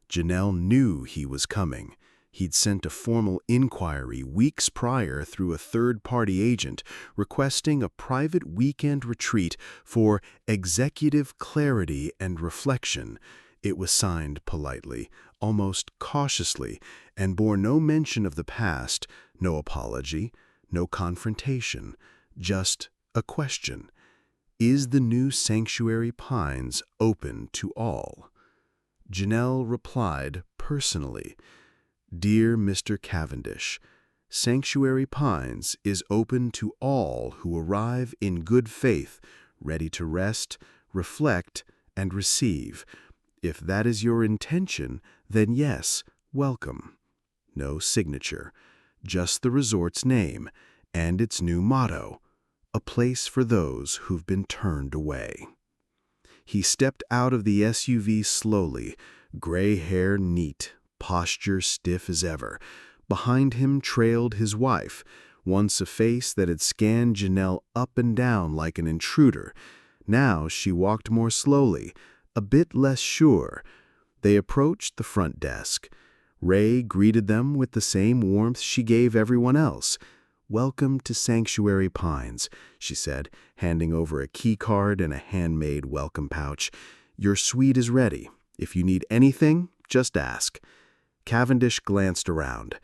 Janelle knew he was coming. He'd sent a formal inquiry weeks prior through a third-party agent requesting a private weekend retreat for executive clarity and reflection. It was signed politely, almost cautiously, and bore no mention of the past, no apology, no confrontation, just a question. Is the new Sanctuary Pines open to all? Janelle replied personally, "Dear Mr. Cavendish, Sanctuary Pines is open to all who arrive in good faith, ready to rest, reflect, and receive. If that is your intention, then yes, welcome." No signature, just the resort's name and its new motto, "A place for those who've been turned away." He stepped out of the SUV slowly, gray hair neat, posture stiff as ever. Behind him trailed his wife, once a face that had scanned Janelle up and down like an intruder. Now she walked more slowly, a bit less sure. They approached the front desk. Ray greeted them with the same warmth she gave everyone else. "Welcome to Sanctuary Pines," she said, handing over a key card and a handmade welcome pouch. "Your suite is ready. If you need anything, just ask." Cavendish glanced around.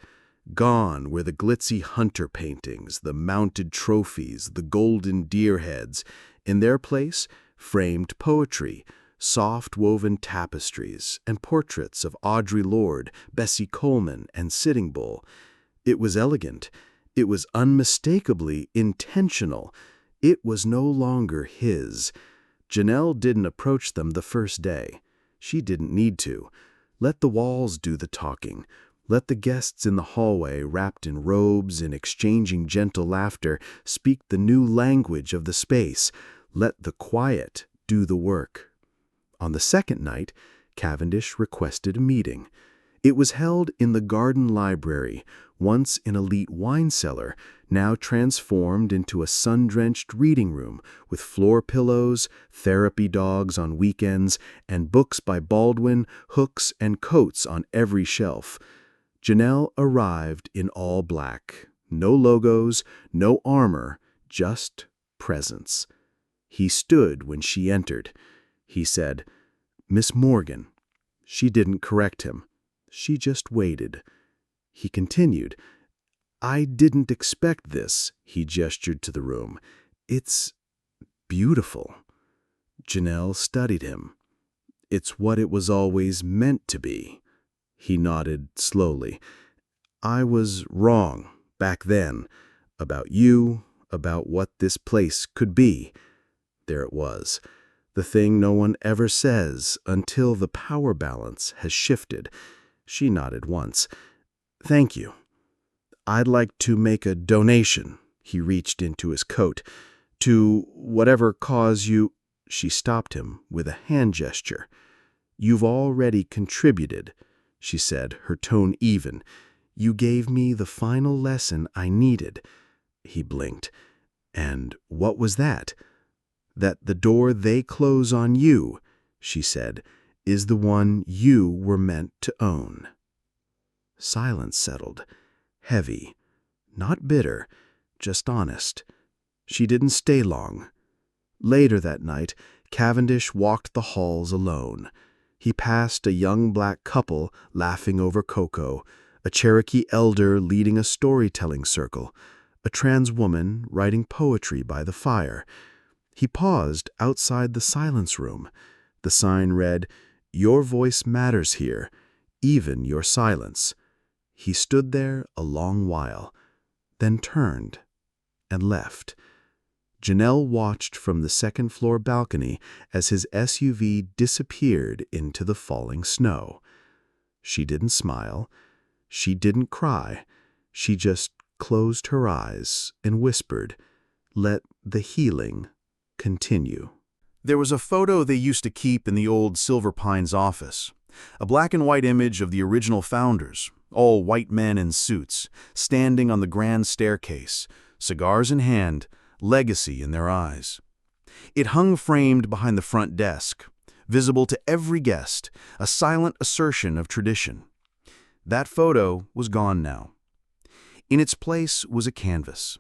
Gone were the glitzy hunter paintings, the mounted trophies, the golden deer heads. In their place, framed poetry, soft woven tapestries and portraits of Audre Lorde, Bessie Coleman, and Sitting Bull. It was elegant. It was unmistakably intentional. It was no longer his. Janelle didn't approach them the first day. She didn't need to. Let the walls do the talking. Let the guests in the hallway, wrapped in robes and exchanging gentle laughter, speak the new language of the space. Let the quiet do the work. On the second night, Cavendish requested a meeting. It was held in the Garden Library, once an elite wine cellar, now transformed into a sun-drenched reading room with floor pillows, therapy dogs on weekends, and books by Baldwin, Hooks, and Coates on every shelf. Janelle arrived in all black. No logos, no armor, just presence. He stood when she entered. He said, "Miss Morgan." She didn't correct him. She just waited. He continued, "I didn't expect this," he gestured to the room. "It's beautiful." Janelle studied him. "It's what it was always meant to be." He nodded slowly. "I was wrong back then about you, about what this place could be." There it was, the thing no one ever says until the power balance has shifted. She nodded once. "Thank you. I'd like to make a donation." He reached into his coat. "To whatever cause you—" She stopped him with a hand gesture. "You've already contributed," she said, her tone even. "You gave me the final lesson I needed." He blinked. "And what was that?" "That the door they close on you," she said, "is the one you were meant to own." Silence settled. Heavy. Not bitter, just honest. She didn't stay long. Later that night, Cavendish walked the halls alone. He passed a young black couple laughing over cocoa, a Cherokee elder leading a storytelling circle, a trans woman writing poetry by the fire. He paused outside the silence room. The sign read, "Your voice matters here, even your silence." He stood there a long while, then turned and left. Janelle watched from the second-floor balcony as his SUV disappeared into the falling snow. She didn't smile. She didn't cry. She just closed her eyes and whispered, "Let the healing continue." There was a photo they used to keep in the old Silver Pines office, a black and white image of the original founders, all white men in suits, standing on the grand staircase, cigars in hand, legacy in their eyes. It hung framed behind the front desk, visible to every guest, a silent assertion of tradition. That photo was gone now. In its place was a canvas,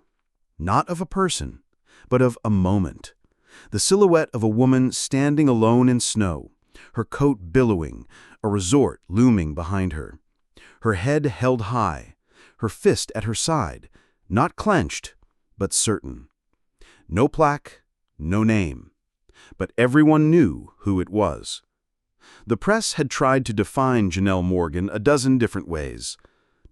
not of a person, but of a moment. The silhouette of a woman standing alone in snow, her coat billowing, a resort looming behind her. Her head held high, her fist at her side, not clenched, but certain. No plaque, no name, but everyone knew who it was. The press had tried to define Janelle Morgan a dozen different ways.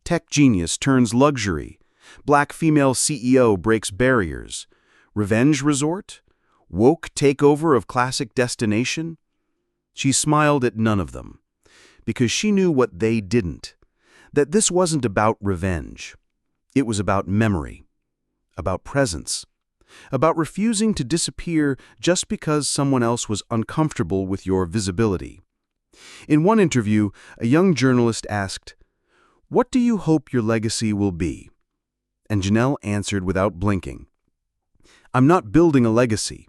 Tech genius turns luxury, black female CEO breaks barriers, revenge resort, woke takeover of classic destination. She smiled at none of them, because she knew what they didn't, that this wasn't about revenge. It was about memory, about presence, about refusing to disappear just because someone else was uncomfortable with your visibility. In one interview, a young journalist asked, "What do you hope your legacy will be?" And Janelle answered without blinking, "I'm not building a legacy.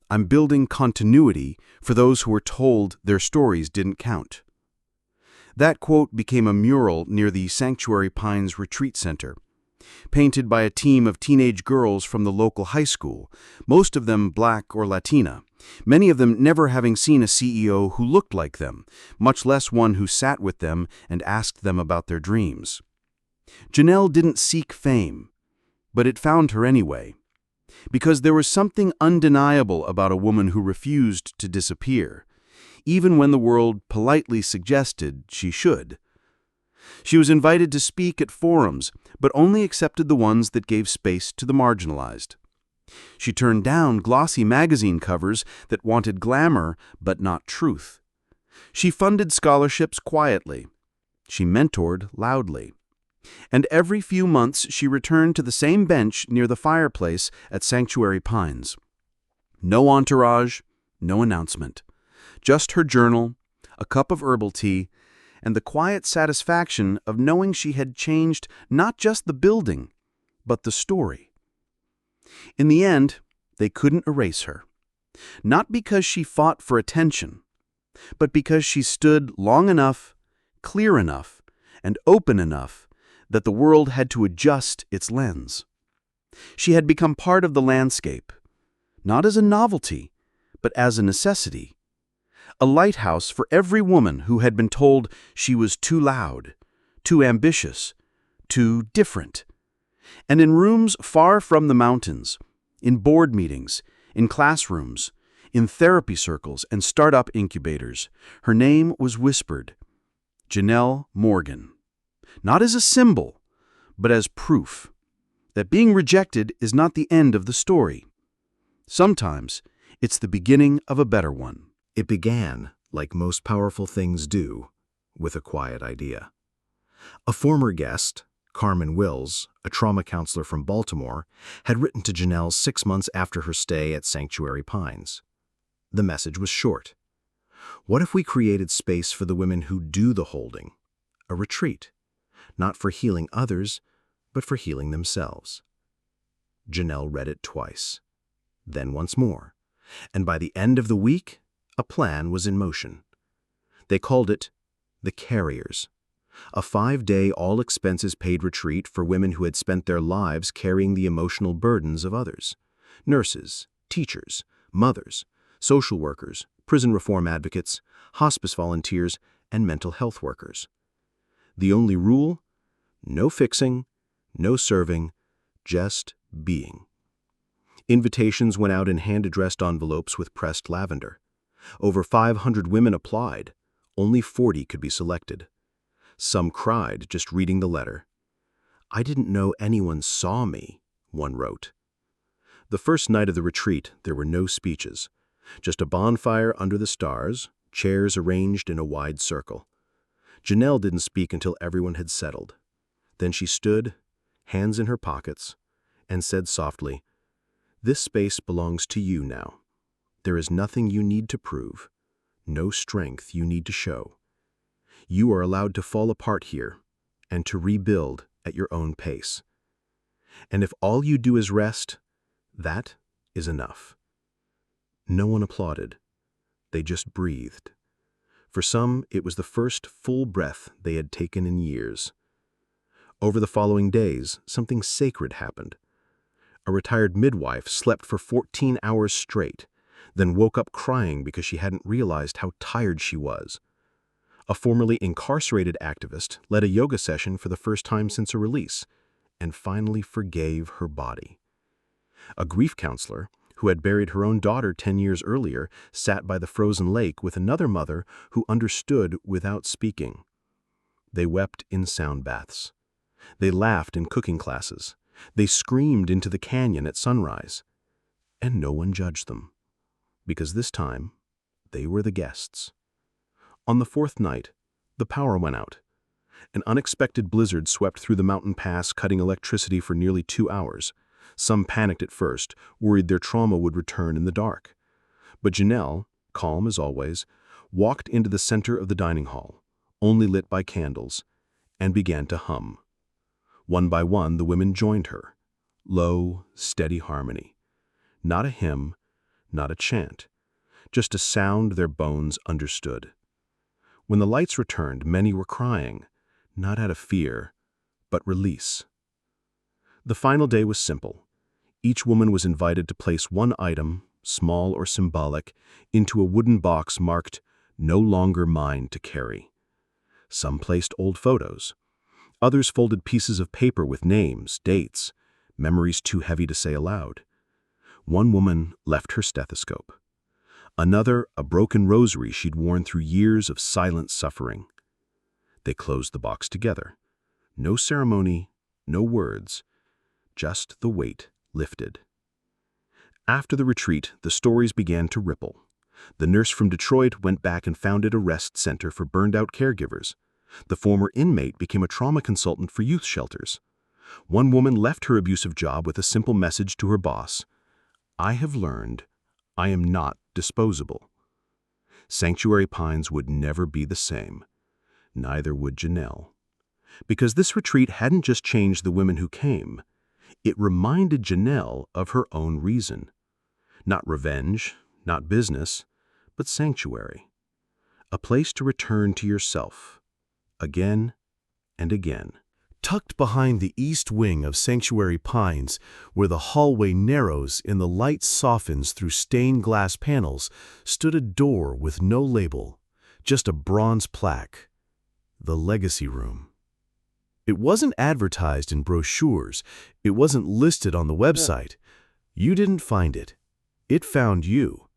I'm building continuity for those who were told their stories didn't count." That quote became a mural near the Sanctuary Pines Retreat Center, painted by a team of teenage girls from the local high school, most of them black or Latina, many of them never having seen a CEO who looked like them, much less one who sat with them and asked them about their dreams. Janelle didn't seek fame, but it found her anyway, because there was something undeniable about a woman who refused to disappear. even when the world politely suggested she should. She was invited to speak at forums, but only accepted the ones that gave space to the marginalized. She turned down glossy magazine covers that wanted glamour but not truth. She funded scholarships quietly. She mentored loudly. And every few months she returned to the same bench near the fireplace at Sanctuary Pines. No entourage, no announcement. Just her journal, a cup of herbal tea, and the quiet satisfaction of knowing she had changed not just the building, but the story. In the end, they couldn't erase her. Not because she fought for attention, but because she stood long enough, clear enough, and open enough that the world had to adjust its lens. She had become part of the landscape, not as a novelty, but as a necessity. A lighthouse for every woman who had been told she was too loud, too ambitious, too different. And in rooms far from the mountains, in board meetings, in classrooms, in therapy circles and startup incubators, her name was whispered, Janelle Morgan. Not as a symbol, but as proof that being rejected is not the end of the story. Sometimes it's the beginning of a better one. It began, like most powerful things do, with a quiet idea. A former guest, Carmen Wills, a trauma counselor from Baltimore, had written to Janelle 6 months after her stay at Sanctuary Pines. The message was short. What if we created space for the women who do the holding? A retreat, not for healing others, but for healing themselves. Janelle read it twice, then once more, and by the end of the week, a plan was in motion. They called it the Carriers, a 5-day all-expenses-paid retreat for women who had spent their lives carrying the emotional burdens of others: nurses, teachers, mothers, social workers, prison reform advocates, hospice volunteers, and mental health workers. The only rule? No fixing, no serving, just being. Invitations went out in hand-addressed envelopes with pressed lavender. Over 500 women applied. Only 40 could be selected. Some cried just reading the letter. "I didn't know anyone saw me," one wrote. The first night of the retreat, there were no speeches. Just a bonfire under the stars, chairs arranged in a wide circle. Janelle didn't speak until everyone had settled. Then she stood, hands in her pockets, and said softly, "This space belongs to you now. There is nothing you need to prove, no strength you need to show. You are allowed to fall apart here and to rebuild at your own pace. And if all you do is rest, that is enough." No one applauded. They just breathed. For some, it was the first full breath they had taken in years. Over the following days, something sacred happened. A retired midwife slept for 14 hours straight, then woke up crying because she hadn't realized how tired she was. A formerly incarcerated activist led a yoga session for the first time since her release, and finally forgave her body. A grief counselor, who had buried her own daughter 10 years earlier, sat by the frozen lake with another mother who understood without speaking. They wept in sound baths. They laughed in cooking classes. They screamed into the canyon at sunrise. And no one judged them, because this time they were the guests. On the 4th night, the power went out. An unexpected blizzard swept through the mountain pass, cutting electricity for nearly 2 hours. Some panicked at first, worried their trauma would return in the dark. But Janelle, calm as always, walked into the center of the dining hall, only lit by candles, and began to hum. One by one, the women joined her. Low, steady harmony. Not a hymn, not a chant, just a sound their bones understood. When the lights returned, many were crying, not out of fear, but release. The final day was simple. Each woman was invited to place one item, small or symbolic, into a wooden box marked, "No longer mine to carry." Some placed old photos. Others folded pieces of paper with names, dates, memories too heavy to say aloud. One woman left her stethoscope. Another, a broken rosary she'd worn through years of silent suffering. They closed the box together. No ceremony, no words, just the weight lifted. After the retreat, the stories began to ripple. The nurse from Detroit went back and founded a rest center for burned-out caregivers. The former inmate became a trauma consultant for youth shelters. One woman left her abusive job with a simple message to her boss: "I have learned I am not disposable." Sanctuary Pines would never be the same. Neither would Janelle. Because this retreat hadn't just changed the women who came. It reminded Janelle of her own reason. Not revenge, not business, but sanctuary. A place to return to yourself, again and again. Tucked behind the east wing of Sanctuary Pines, where the hallway narrows and the light softens through stained glass panels, stood a door with no label, just a bronze plaque: the Legacy Room. It wasn't advertised in brochures. It wasn't listed on the website. You didn't find it. It found you.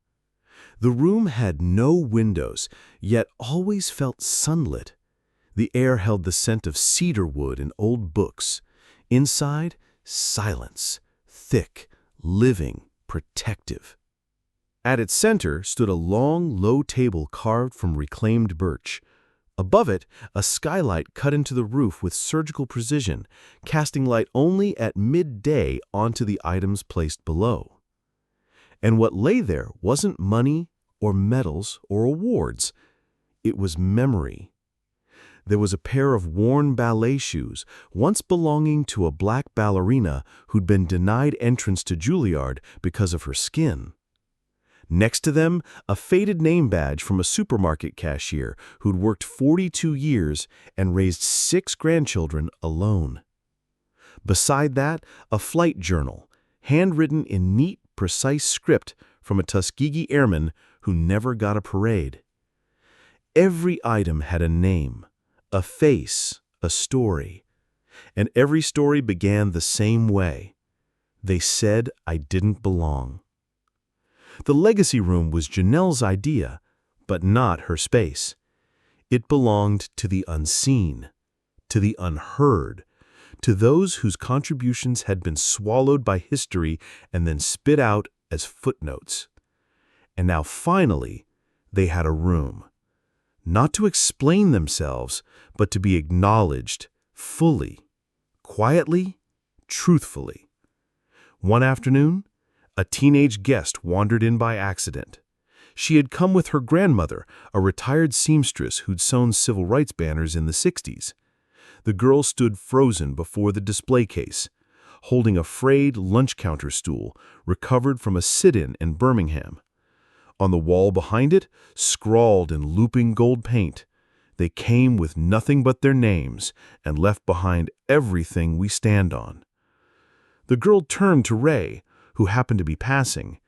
The room had no windows, yet always felt sunlit. The air held the scent of cedar wood and old books. Inside, silence, thick, living, protective. At its center stood a long, low table carved from reclaimed birch. Above it, a skylight cut into the roof with surgical precision, casting light only at midday onto the items placed below. And what lay there wasn't money or medals or awards. It was memory. There was a pair of worn ballet shoes, once belonging to a black ballerina who'd been denied entrance to Juilliard because of her skin. Next to them, a faded name badge from a supermarket cashier who'd worked 42 years and raised 6 grandchildren alone. Beside that, a flight journal, handwritten in neat, precise script from a Tuskegee airman who never got a parade. Every item had a name, a face, a story. And every story began the same way. They said I didn't belong. The Legacy Room was Janelle's idea, but not her space. It belonged to the unseen, to the unheard, to those whose contributions had been swallowed by history and then spit out as footnotes. And now finally, they had a room. Not to explain themselves, but to be acknowledged fully, quietly, truthfully. One afternoon, a teenage guest wandered in by accident. She had come with her grandmother, a retired seamstress who'd sewn civil rights banners in the 60s. The girl stood frozen before the display case, holding a frayed lunch counter stool recovered from a sit-in in Birmingham. On the wall behind it, scrawled in looping gold paint, "They came with nothing but their names and left behind everything we stand on." The girl turned to Ray, who happened to be passing.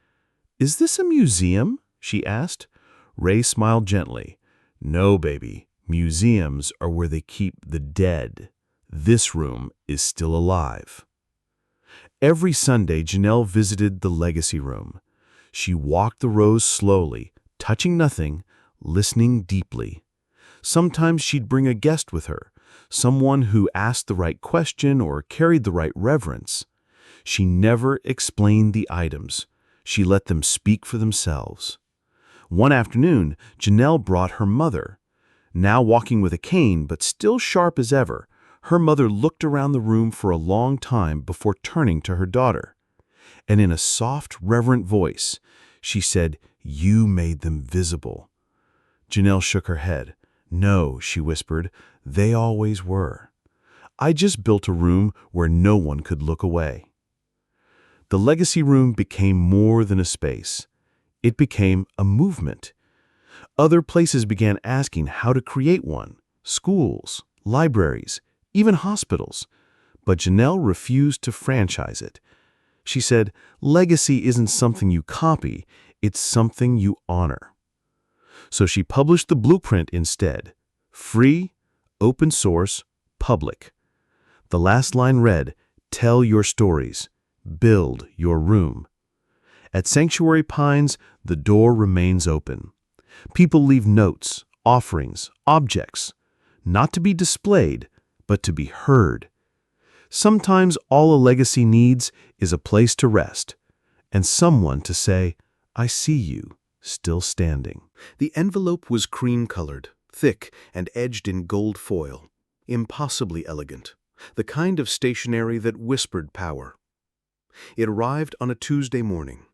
"Is this a museum?" she asked. Ray smiled gently. "No, baby. Museums are where they keep the dead. This room is still alive." Every Sunday, Janelle visited the Legacy Room. She walked the rows slowly, touching nothing, listening deeply. Sometimes she'd bring a guest with her, someone who asked the right question or carried the right reverence. She never explained the items. She let them speak for themselves. One afternoon, Janelle brought her mother. Now walking with a cane, but still sharp as ever, her mother looked around the room for a long time before turning to her daughter. And in a soft, reverent voice, she said, "You made them visible." Janelle shook her head. "No," she whispered, "they always were. I just built a room where no one could look away." The Legacy Room became more than a space. It became a movement. Other places began asking how to create one: schools, libraries, even hospitals. But Janelle refused to franchise it. She said, "Legacy isn't something you copy, it's something you honor." So she published the blueprint instead: free, open source, public. The last line read, "Tell your stories. Build your room." At Sanctuary Pines, the door remains open. People leave notes, offerings, objects, not to be displayed, but to be heard. Sometimes all a legacy needs is a place to rest, and someone to say, "I see you, still standing." The envelope was cream-colored, thick, and edged in gold foil. Impossibly elegant, the kind of stationery that whispered power. It arrived on a Tuesday morning,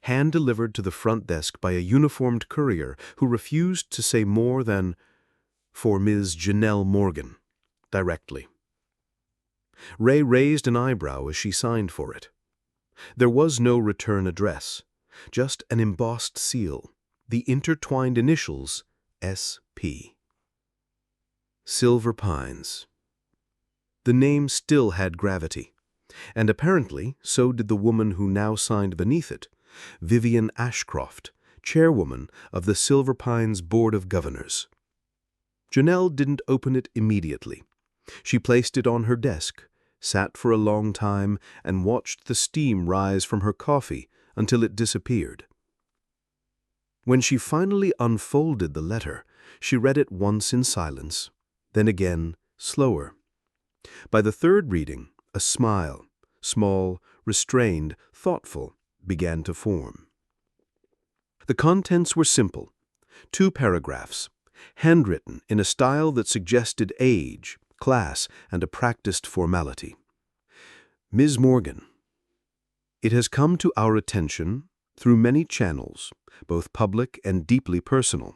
hand-delivered to the front desk by a uniformed courier who refused to say more than, "For Ms. Janelle Morgan," directly. Ray raised an eyebrow as she signed for it. There was no return address, just an embossed seal, the intertwined initials S.P. Silver Pines. The name still had gravity, and apparently so did the woman who now signed beneath it, Vivian Ashcroft, chairwoman of the Silver Pines Board of Governors. Janelle didn't open it immediately. She placed it on her desk, sat for a long time, and watched the steam rise from her coffee until it disappeared. When she finally unfolded the letter, she read it once in silence, then again, slower. By the third reading, a smile, small, restrained, thoughtful, began to form. The contents were simple. 2 paragraphs, handwritten in a style that suggested age, class, and a practiced formality. Ms. Morgan, it has come to our attention, through many channels, both public and deeply personal,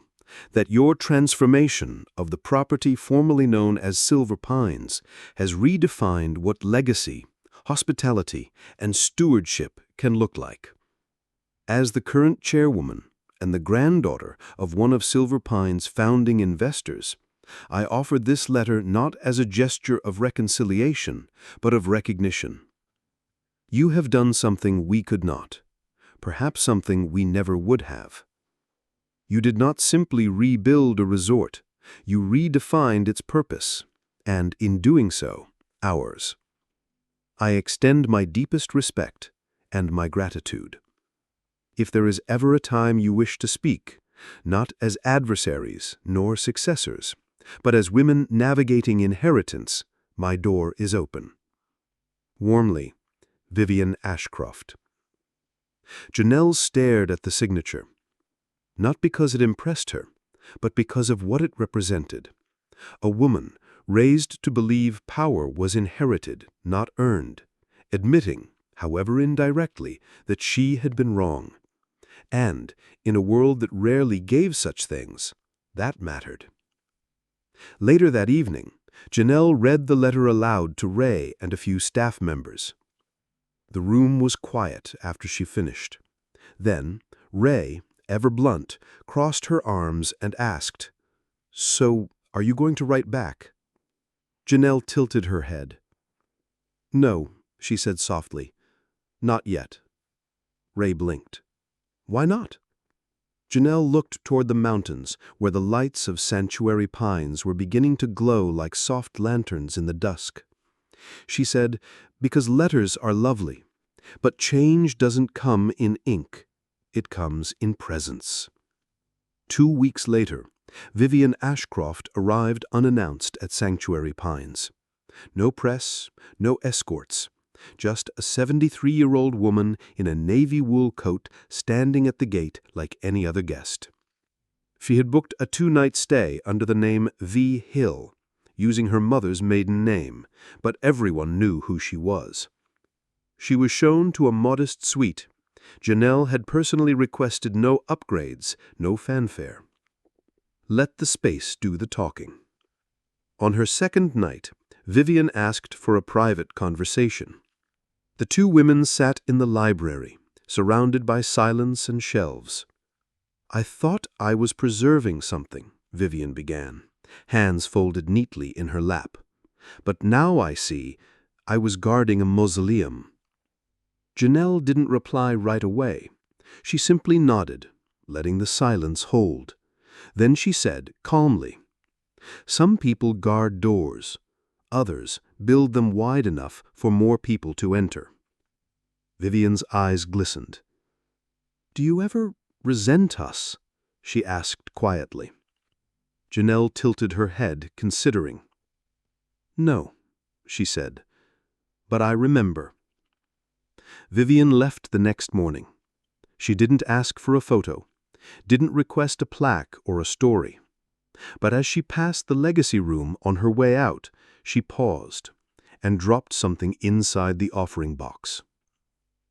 that your transformation of the property formerly known as Silver Pines has redefined what legacy, hospitality, and stewardship can look like. As the current chairwoman and the granddaughter of one of Silver Pines' founding investors, I offered this letter not as a gesture of reconciliation, but of recognition. You have done something we could not, perhaps something we never would have. You did not simply rebuild a resort, you redefined its purpose, and in doing so, ours. I extend my deepest respect and my gratitude. If there is ever a time you wish to speak, not as adversaries nor successors, but as women navigating inheritance, my door is open. Warmly, Vivian Ashcroft. Janelle stared at the signature, not because it impressed her, but because of what it represented. A woman raised to believe power was inherited, not earned, admitting, however indirectly, that she had been wrong. And, in a world that rarely gave such things, that mattered. Later that evening, Janelle read the letter aloud to Ray and a few staff members. The room was quiet after she finished. Then, Ray, ever blunt, crossed her arms and asked, "So, are you going to write back?" Janelle tilted her head. "No," she said softly. "Not yet." Ray blinked. "Why not?" Janelle looked toward the mountains, where the lights of Sanctuary Pines were beginning to glow like soft lanterns in the dusk. She said, "Because letters are lovely, but change doesn't come in ink. It comes in presence." 2 weeks later, Vivian Ashcroft arrived unannounced at Sanctuary Pines. No press, no escorts, just a 73-year-old woman in a navy wool coat standing at the gate like any other guest. She had booked a 2-night stay under the name V. Hill, using her mother's maiden name, but everyone knew who she was. She was shown to a modest suite. Janelle had personally requested no upgrades, no fanfare. Let the space do the talking. On her second night, Vivian asked for a private conversation. The 2 women sat in the library, surrounded by silence and shelves. "I thought I was preserving something," Vivian began, hands folded neatly in her lap. "But now I see I was guarding a mausoleum." Janelle didn't reply right away. She simply nodded, letting the silence hold. Then she said, calmly, "Some people guard doors. Others build them wide enough for more people to enter." Vivian's eyes glistened. "Do you ever resent us?" she asked quietly. Janelle tilted her head, considering. "No," she said, "but I remember." Vivian left the next morning. She didn't ask for a photo, didn't request a plaque or a story. But as she passed the legacy room on her way out, she paused and dropped something inside the offering box.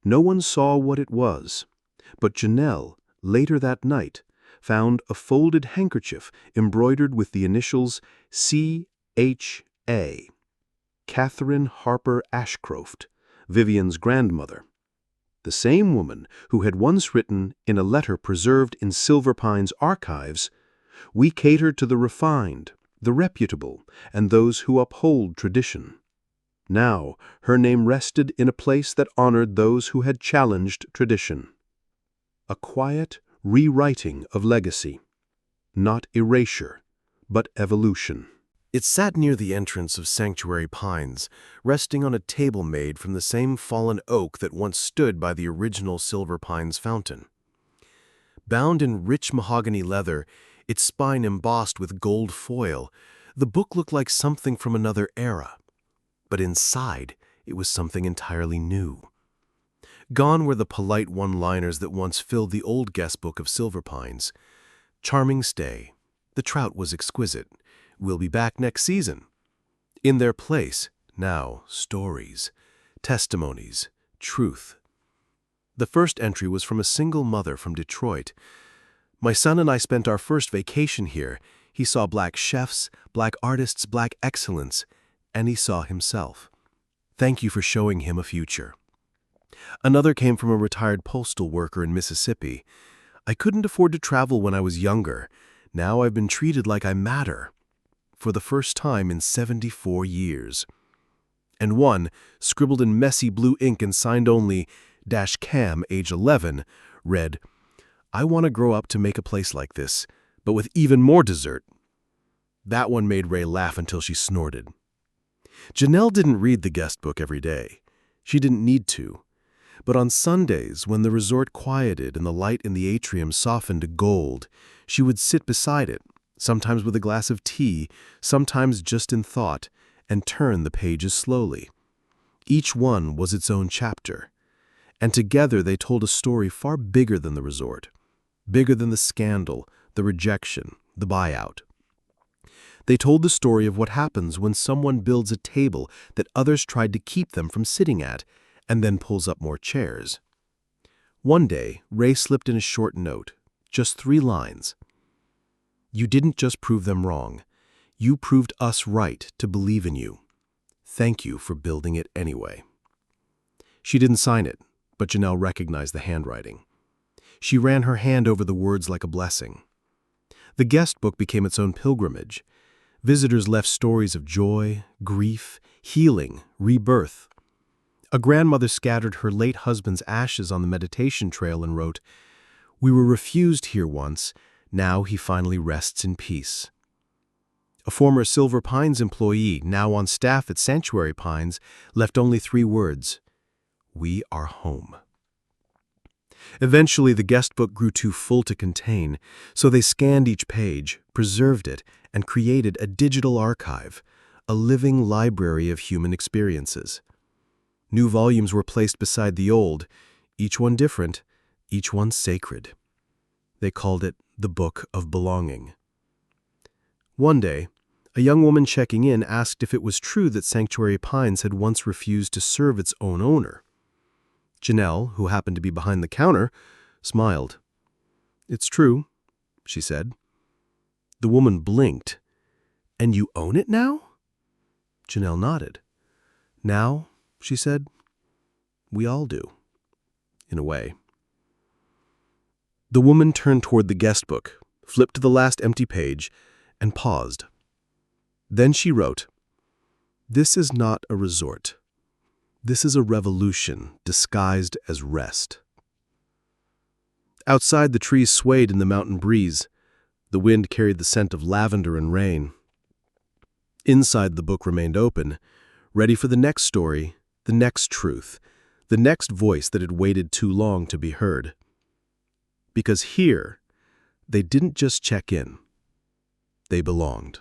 No one saw what it was, but Janelle, later that night, found a folded handkerchief embroidered with the initials C.H.A. Catherine Harper Ashcroft, Vivian's grandmother. The same woman who had once written in a letter preserved in Silver Pine's archives, "We cater to the refined, the reputable, and those who uphold tradition." Now her name rested in a place that honored those who had challenged tradition. A quiet rewriting of legacy. Not erasure, but evolution. It sat near the entrance of Sanctuary Pines, resting on a table made from the same fallen oak that once stood by the original Silver Pines fountain. Bound in rich mahogany leather, its spine embossed with gold foil, the book looked like something from another era. But inside, it was something entirely new. Gone were the polite one-liners that once filled the old guest book of Silver Pines. "Charming stay. The trout was exquisite. We'll be back next season." In their place, now, stories, testimonies, truth. The first entry was from a single mother from Detroit. "My son and I spent our first vacation here. He saw black chefs, black artists, black excellence, and he saw himself. Thank you for showing him a future." Another came from a retired postal worker in Mississippi. "I couldn't afford to travel when I was younger. Now I've been treated like I matter. For the first time in 74 years. And one, scribbled in messy blue ink and signed only "Cam, age 11, read, "I want to grow up to make a place like this, but with even more dessert." That one made Ray laugh until she snorted. Janelle didn't read the guest book every day. She didn't need to. But on Sundays, when the resort quieted and the light in the atrium softened to gold, she would sit beside it, sometimes with a glass of tea, sometimes just in thought, and turn the pages slowly. Each one was its own chapter, and together they told a story far bigger than the resort, bigger than the scandal, the rejection, the buyout. They told the story of what happens when someone builds a table that others tried to keep them from sitting at, and then pulls up more chairs. One day, Ray slipped in a short note, just 3 lines. "You didn't just prove them wrong. You proved us right to believe in you. Thank you for building it anyway." She didn't sign it, but Janelle recognized the handwriting. She ran her hand over the words like a blessing. The guest book became its own pilgrimage. Visitors left stories of joy, grief, healing, rebirth. A grandmother scattered her late husband's ashes on the meditation trail and wrote, "We were refused here once. Now he finally rests in peace." A former Silver Pines employee, now on staff at Sanctuary Pines, left only 3 words, "We are home." Eventually, the guest book grew too full to contain, so they scanned each page, preserved it, and created a digital archive, a living library of human experiences. New volumes were placed beside the old, each one different, each one sacred. They called it the Book of Belonging. One day, a young woman checking in asked if it was true that Sanctuary Pines had once refused to serve its own owner. Janelle, who happened to be behind the counter, smiled. "It's true," she said. The woman blinked. "And you own it now?" Janelle nodded. "Now," she said, "we all do, in a way." The woman turned toward the guest book, flipped to the last empty page, and paused. Then she wrote, "This is not a resort. This is a revolution disguised as rest." Outside, the trees swayed in the mountain breeze. The wind carried the scent of lavender and rain. Inside, the book remained open, ready for the next story, the next truth, the next voice that had waited too long to be heard. Because here, they didn't just check in. They belonged.